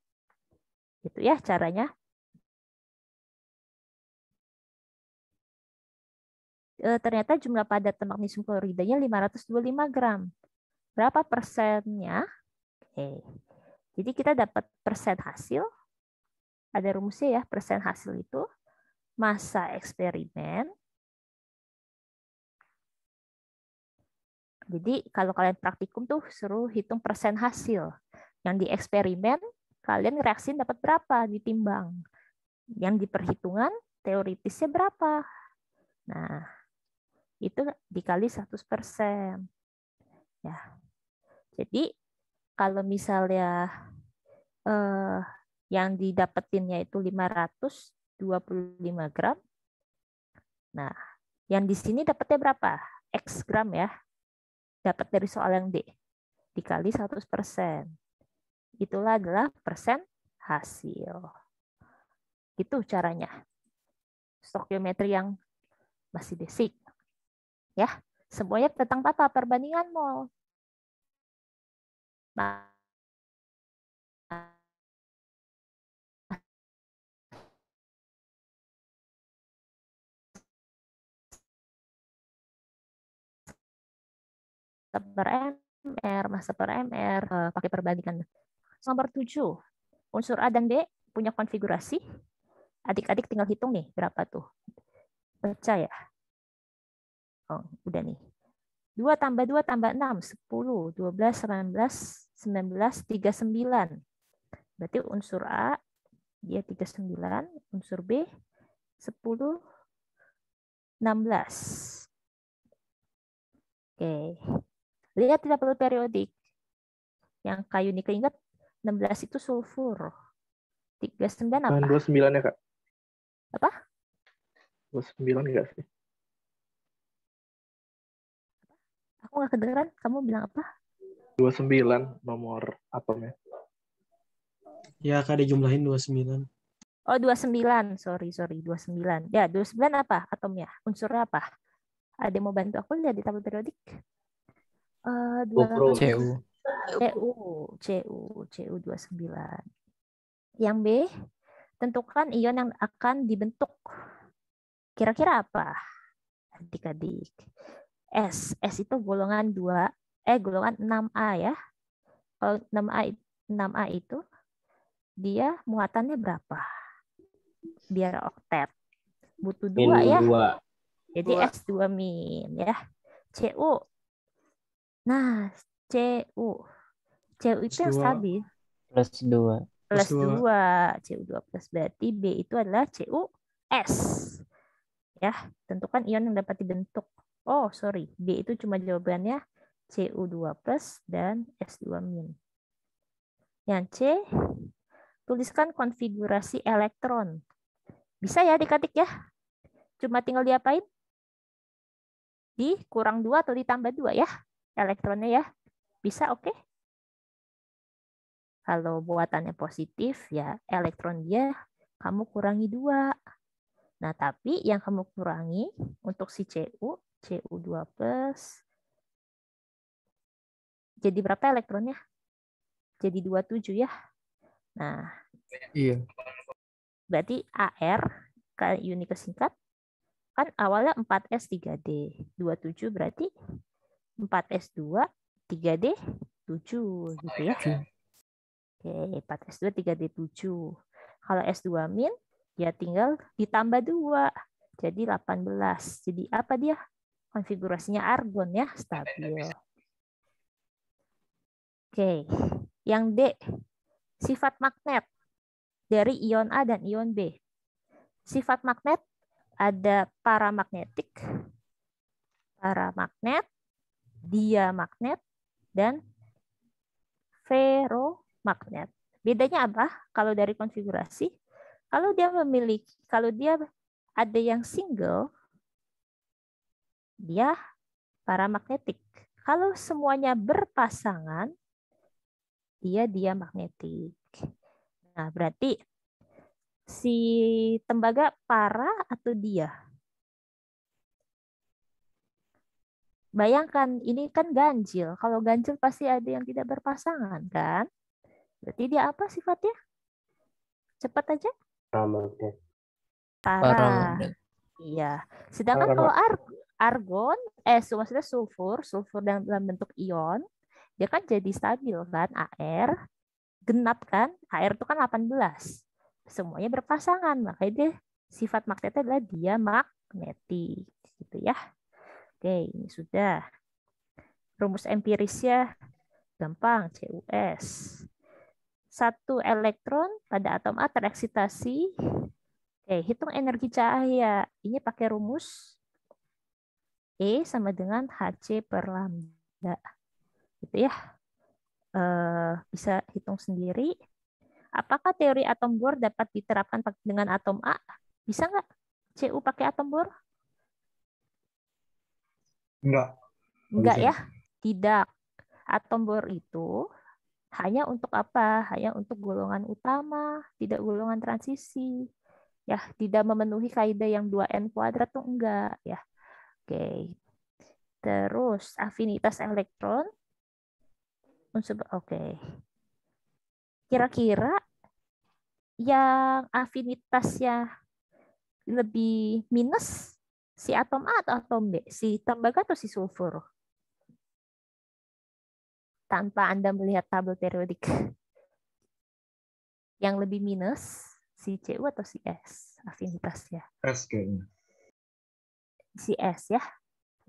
Itu ya caranya. Ternyata jumlah padat magnesium kloridanya 525 gram. Berapa persennya? Oke. Jadi kita dapat persen hasil. Ada rumusnya ya, persen hasil itu massa eksperimen Jadi kalau kalian praktikum tuh suruh hitung persen hasil. Yang di eksperimen kalian reaksi dapat berapa ditimbang. Yang di perhitungan teoritisnya berapa. Nah, itu dikali 100%. Ya. Jadi kalau misalnya yang didapetinnya itu 525 gram. Nah, yang di sini dapatnya berapa? X gram ya. Dapat dari soal yang D. Dikali 100%. Itulah adalah persen hasil. Itu caranya. Stokiometri yang masih basic. Ya, semuanya tentang apa? Perbandingan mol. Nah, per MR, massa per MR, pakai perbandingan. Nomor 7, unsur A dan B punya konfigurasi. Adik-adik tinggal hitung nih, berapa tuh? Baca ya. Oh, udah nih. 2 tambah 2 tambah 6, 10, 12, 19, 19, 39. Berarti unsur A, dia 39, unsur B, 10, 16. Oke. Lihat di tabel periodik. Yang kayu ini keinget, 16 itu sulfur. 39 apa? 29 ya, Kak? Apa? 29 enggak sih? Aku nggak kedengeran. Kamu bilang apa? 29 nomor atomnya. Ya, Kak, dijumlahin 29. Oh, 29. Sorry. 29. Ya, 29 apa atomnya? Unsurnya apa? Ada yang mau bantu aku lihat di tabel periodik? CU. CU 29. Yang B, tentukan ion yang akan dibentuk. Kira-kira apa? Adik-adik. S itu golongan 6A ya. Kalau 6A itu dia muatannya berapa? Biar oktet. Butuh 2 ya. 2. Jadi S2 min ya. CU. Nah, CU itu yang stabil. Plus 2. Plus 2. CU2 plus berarti B itu adalah CuS. Ya, tentukan ion yang dapat dibentuk. Oh, sorry. B itu cuma jawabannya CU2 plus dan S2 min. Yang C, tuliskan konfigurasi elektron. Bisa ya adik-adik ya? Cuma tinggal diapain? Dikurang 2 atau ditambah 2 ya? Elektronnya ya. Bisa, oke? Kalau buatannya positif, ya elektron dia kamu kurangi 2. Nah, tapi yang kamu kurangi untuk si CU2 plus, jadi berapa elektronnya? Jadi 27 ya. Nah, Iya. berarti AR, unit kesingkat, kan awalnya 4S3D. 27 berarti 4S2, 3D, 7 gitu ya. Oke, 4S2, 3D, 7. Kalau S2 min, ya tinggal ditambah 2. Jadi 18. Jadi apa dia? Konfigurasinya argon ya, stabil. Oke, yang D, sifat magnet dari ion A dan ion B. Sifat magnet ada paramagnetik, diamagnet, dan ferromagnet. Bedanya apa? Kalau dari konfigurasi, kalau dia ada yang single, dia paramagnetik. Kalau semuanya berpasangan, dia diamagnetik. Nah, berarti si tembaga para atau dia? Bayangkan, ini kan ganjil. Kalau ganjil pasti ada yang tidak berpasangan, kan? Berarti dia apa sifatnya? Cepat aja. Paramagnet. Iya. Sedangkan kalau argon, maksudnya sulfur dalam bentuk ion, dia kan jadi stabil kan, AR, genap kan, AR itu kan 18. Semuanya berpasangan, makanya dia sifat magnetnya adalah diamagnetik gitu ya. Oke, ini sudah. Rumus empirisnya gampang, CUS. 1 elektron pada atom A tereksitasi. Oke, hitung energi cahaya. Ini pakai rumus E sama dengan Hc per lambda. Gitu ya. Bisa hitung sendiri. Apakah teori atom Bohr dapat diterapkan dengan atom A? Bisa nggak Cu pakai atom Bohr? Enggak. Enggak Bisa. ya? Tidak. Atom Bohr itu hanya untuk apa? Hanya untuk golongan utama, tidak golongan transisi. Ya, tidak memenuhi kaidah yang 2n kuadrat tuh enggak ya. Oke. Terus afinitas elektron. Oke. Kira-kira yang afinitasnya lebih minus si atom A atau atom B? Si tembaga atau si sulfur? Tanpa Anda melihat tabel periodik. Yang lebih minus si Cu atau si S afinitasnya? S kayaknya. Si S ya.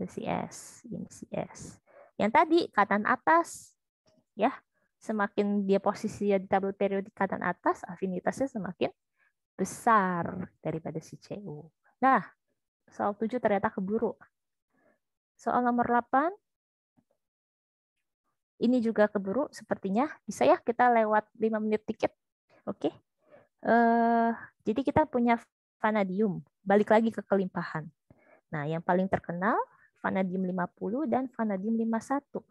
Si S. Ini si S. Yang tadi kanan atas ya. Semakin dia posisinya di tabel periodik kanan atas, afinitasnya semakin besar daripada si Cu. Nah, soal 7 ternyata keburu. Soal nomor 8, ini juga keburu sepertinya. Bisa ya kita lewat 5 menit dikit. Oke. Jadi kita punya vanadium. Balik lagi ke kelimpahan. Nah, yang paling terkenal vanadium 50 dan vanadium 51.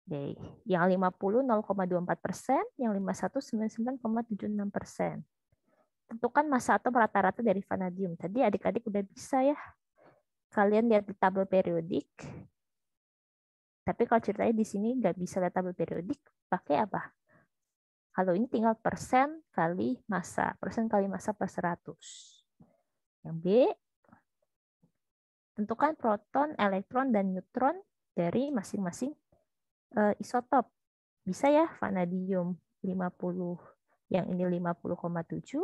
Oke. Yang 50 0,24%, yang 51 99,76%. Tentukan massa atom rata-rata dari vanadium. Tadi adik-adik udah bisa ya. Kalian lihat di tabel periodik. Tapi kalau ceritanya di sini nggak bisa lihat tabel periodik, pakai apa? Kalau ini tinggal persen kali massa. Persen kali massa per 100. Yang B, tentukan proton, elektron, dan neutron dari masing-masing isotop. Bisa ya, vanadium 50, yang ini 50,7.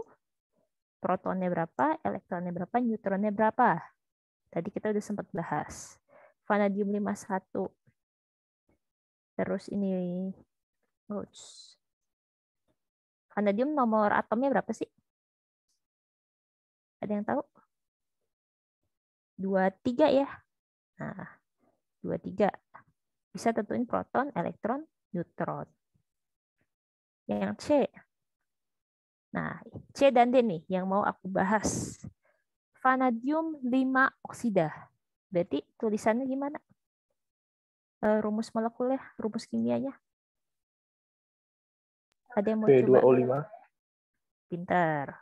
Protonnya berapa, elektronnya berapa, neutronnya berapa. Tadi kita udah sempat bahas. Vanadium 51. Terus ini, vanadium nomor atomnya berapa sih? Ada yang tahu? 23 ya. Nah, 23. Bisa tentuin proton, elektron, neutron. Yang C. Nah, C dan D nih yang mau aku bahas. Vanadium 5 oksida. Berarti tulisannya gimana? Rumus molekuler, rumus kimianya. Ada yang mau coba? P2O5. Pintar.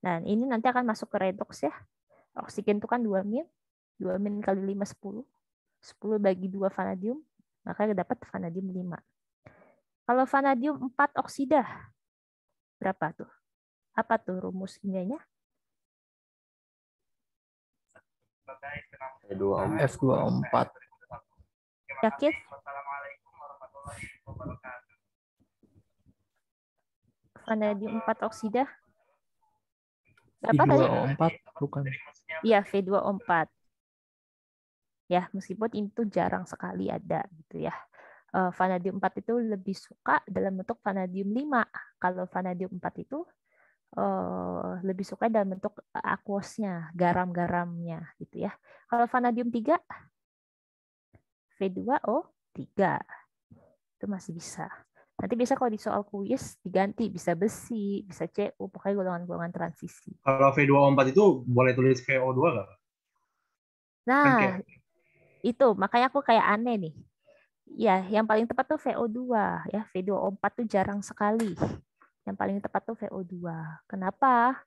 Dan ini nanti akan masuk ke redox ya. Oksigen itu kan 2 min. 2 min kali 5, 10. 10 bagi 2 vanadium. Maka dapat vanadium 5. Kalau vanadium 4 oksida, berapa tuh? Apa tuh rumus kimianya? F2O4. Yakin? Vanadium 4 oksida. Berapa tadi? V2O4 bukan. Iya, V2O4. Ya, meskipun itu jarang sekali ada gitu ya. Vanadium 4 itu lebih suka dalam bentuk vanadium 5. Kalau vanadium 4 itu lebih suka dalam bentuk aqueousnya, garam-garamnya gitu ya. Kalau vanadium 3 V2O3 itu masih bisa. Nanti bisa kalau di soal kuis diganti, bisa besi, bisa Cu, pokoknya golongan-golongan transisi. Kalau V2O4 itu boleh tulis VO2 nggak? Nah, Kan kayak itu makanya aku kayak aneh nih. Ya, yang paling tepat tuh VO2 ya. V2O4 tuh jarang sekali. Yang paling tepat tuh VO2. Kenapa?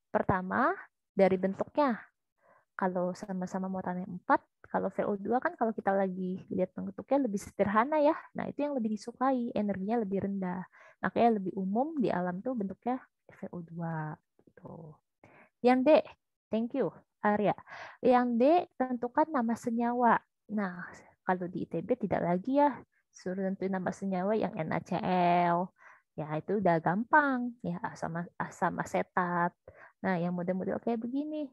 Pertama, dari bentuknya. Kalau sama-sama muatannya 4, kalau VO2 kan kalau kita lagi lihat bentuknya lebih sederhana ya. Nah, itu yang lebih disukai, energinya lebih rendah. Makanya lebih umum di alam tuh bentuknya VO2 gitu. Yang D, thank you Arya. Yang D, tentukan nama senyawa. Nah, kalau di ITB tidak lagi ya suruh tentuin nama senyawa yang NaCl. Ya, itu udah gampang ya, asam asetat. Nah, yang model-model kayak begini.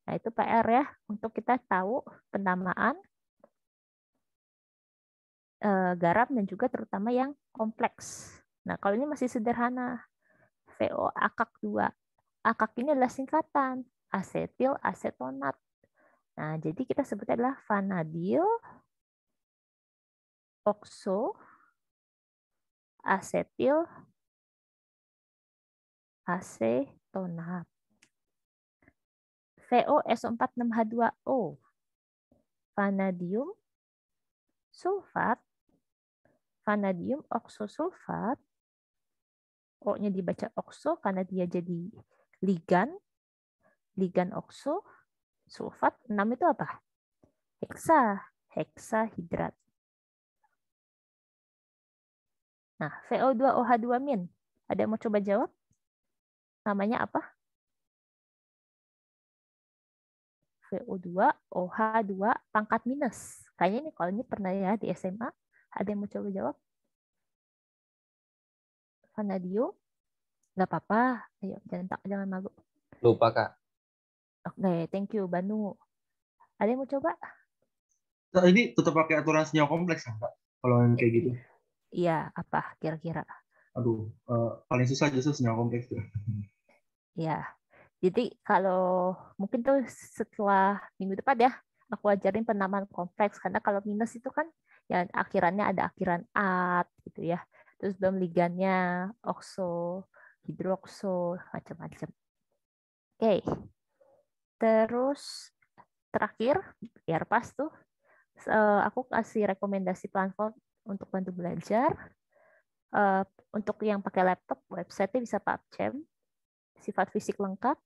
Nah, itu PR ya untuk kita tahu penamaan garam dan juga terutama yang kompleks. Nah, kalau ini masih sederhana. VO akak 2. Akak ini adalah singkatan asetil asetonat. Nah, jadi kita sebutnya adalah vanadil okso asetil asetonat. VOSO46H2O. Vanadium sulfat, vanadium oksosulfat. O-nya dibaca okso karena dia jadi ligan. Ligan okso, sulfat. 6 itu apa? Heksahidrat. Nah, VO2OH2-. Ada yang mau coba jawab? Namanya apa? VO2OH2 pangkat minus. Kayaknya ini kalau ini pernah ya di SMA. Ada yang mau coba jawab? Vanadium? Nggak apa-apa. Ayo, jangan malu. Lupa, Kak. Oke, thank you, Banu. Ada yang mau coba? Nah, ini tetap pakai aturan senyawa kompleks kan, Kak? Kalau yang kayak gitu. Iya, apa kira-kira? Aduh, paling susah justru senyawa kompleks tuh. Ya, jadi kalau mungkin tuh setelah minggu depan ya, aku ajarin penamaan kompleks. Karena kalau minus itu kan ya akhirannya ada akhiran at gitu ya. Terus belum ligannya okso, hidrokso, macam-macam. Oke. Terus terakhir, biar pas tuh, aku kasih rekomendasi platform untuk bantu belajar. Untuk yang pakai laptop, website-nya bisa PubChem, sifat fisik lengkap,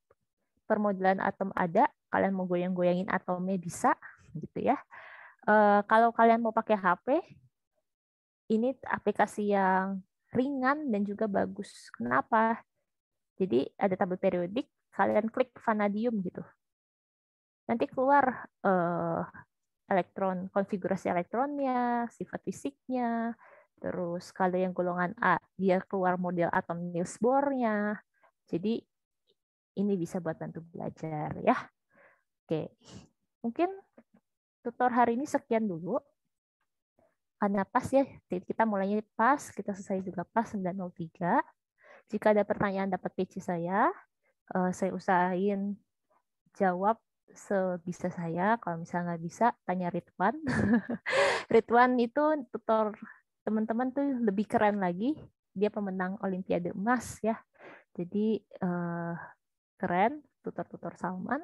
permodelan atom ada, kalian mau goyang-goyangin atomnya bisa, gitu ya. Kalau kalian mau pakai HP, ini aplikasi yang ringan dan juga bagus. Kenapa? Jadi ada tabel periodik, kalian klik vanadium gitu. Nanti keluar elektron, konfigurasi elektronnya, sifat fisiknya, terus kalau yang golongan A, dia keluar model atom Niels Bohr-nya. Jadi ini bisa buat bantu belajar ya. Oke, mungkin tutor hari ini sekian dulu. Karena pas ya, kita mulainya pas, kita selesai juga pas 9.03. Jika ada pertanyaan dapat PC saya usahain jawab sebisa saya. Kalau misalnya nggak bisa, tanya Ridwan. Ridwan itu tutor teman-teman tuh lebih keren lagi. Dia pemenang Olimpiade emas ya. Jadi keren, tutor-tutor Salman.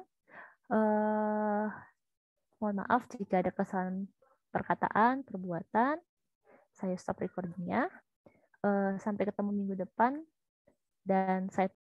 Mohon maaf jika ada kesalahan perkataan, perbuatan. Saya stop recordingnya. Sampai ketemu minggu depan. Dan saya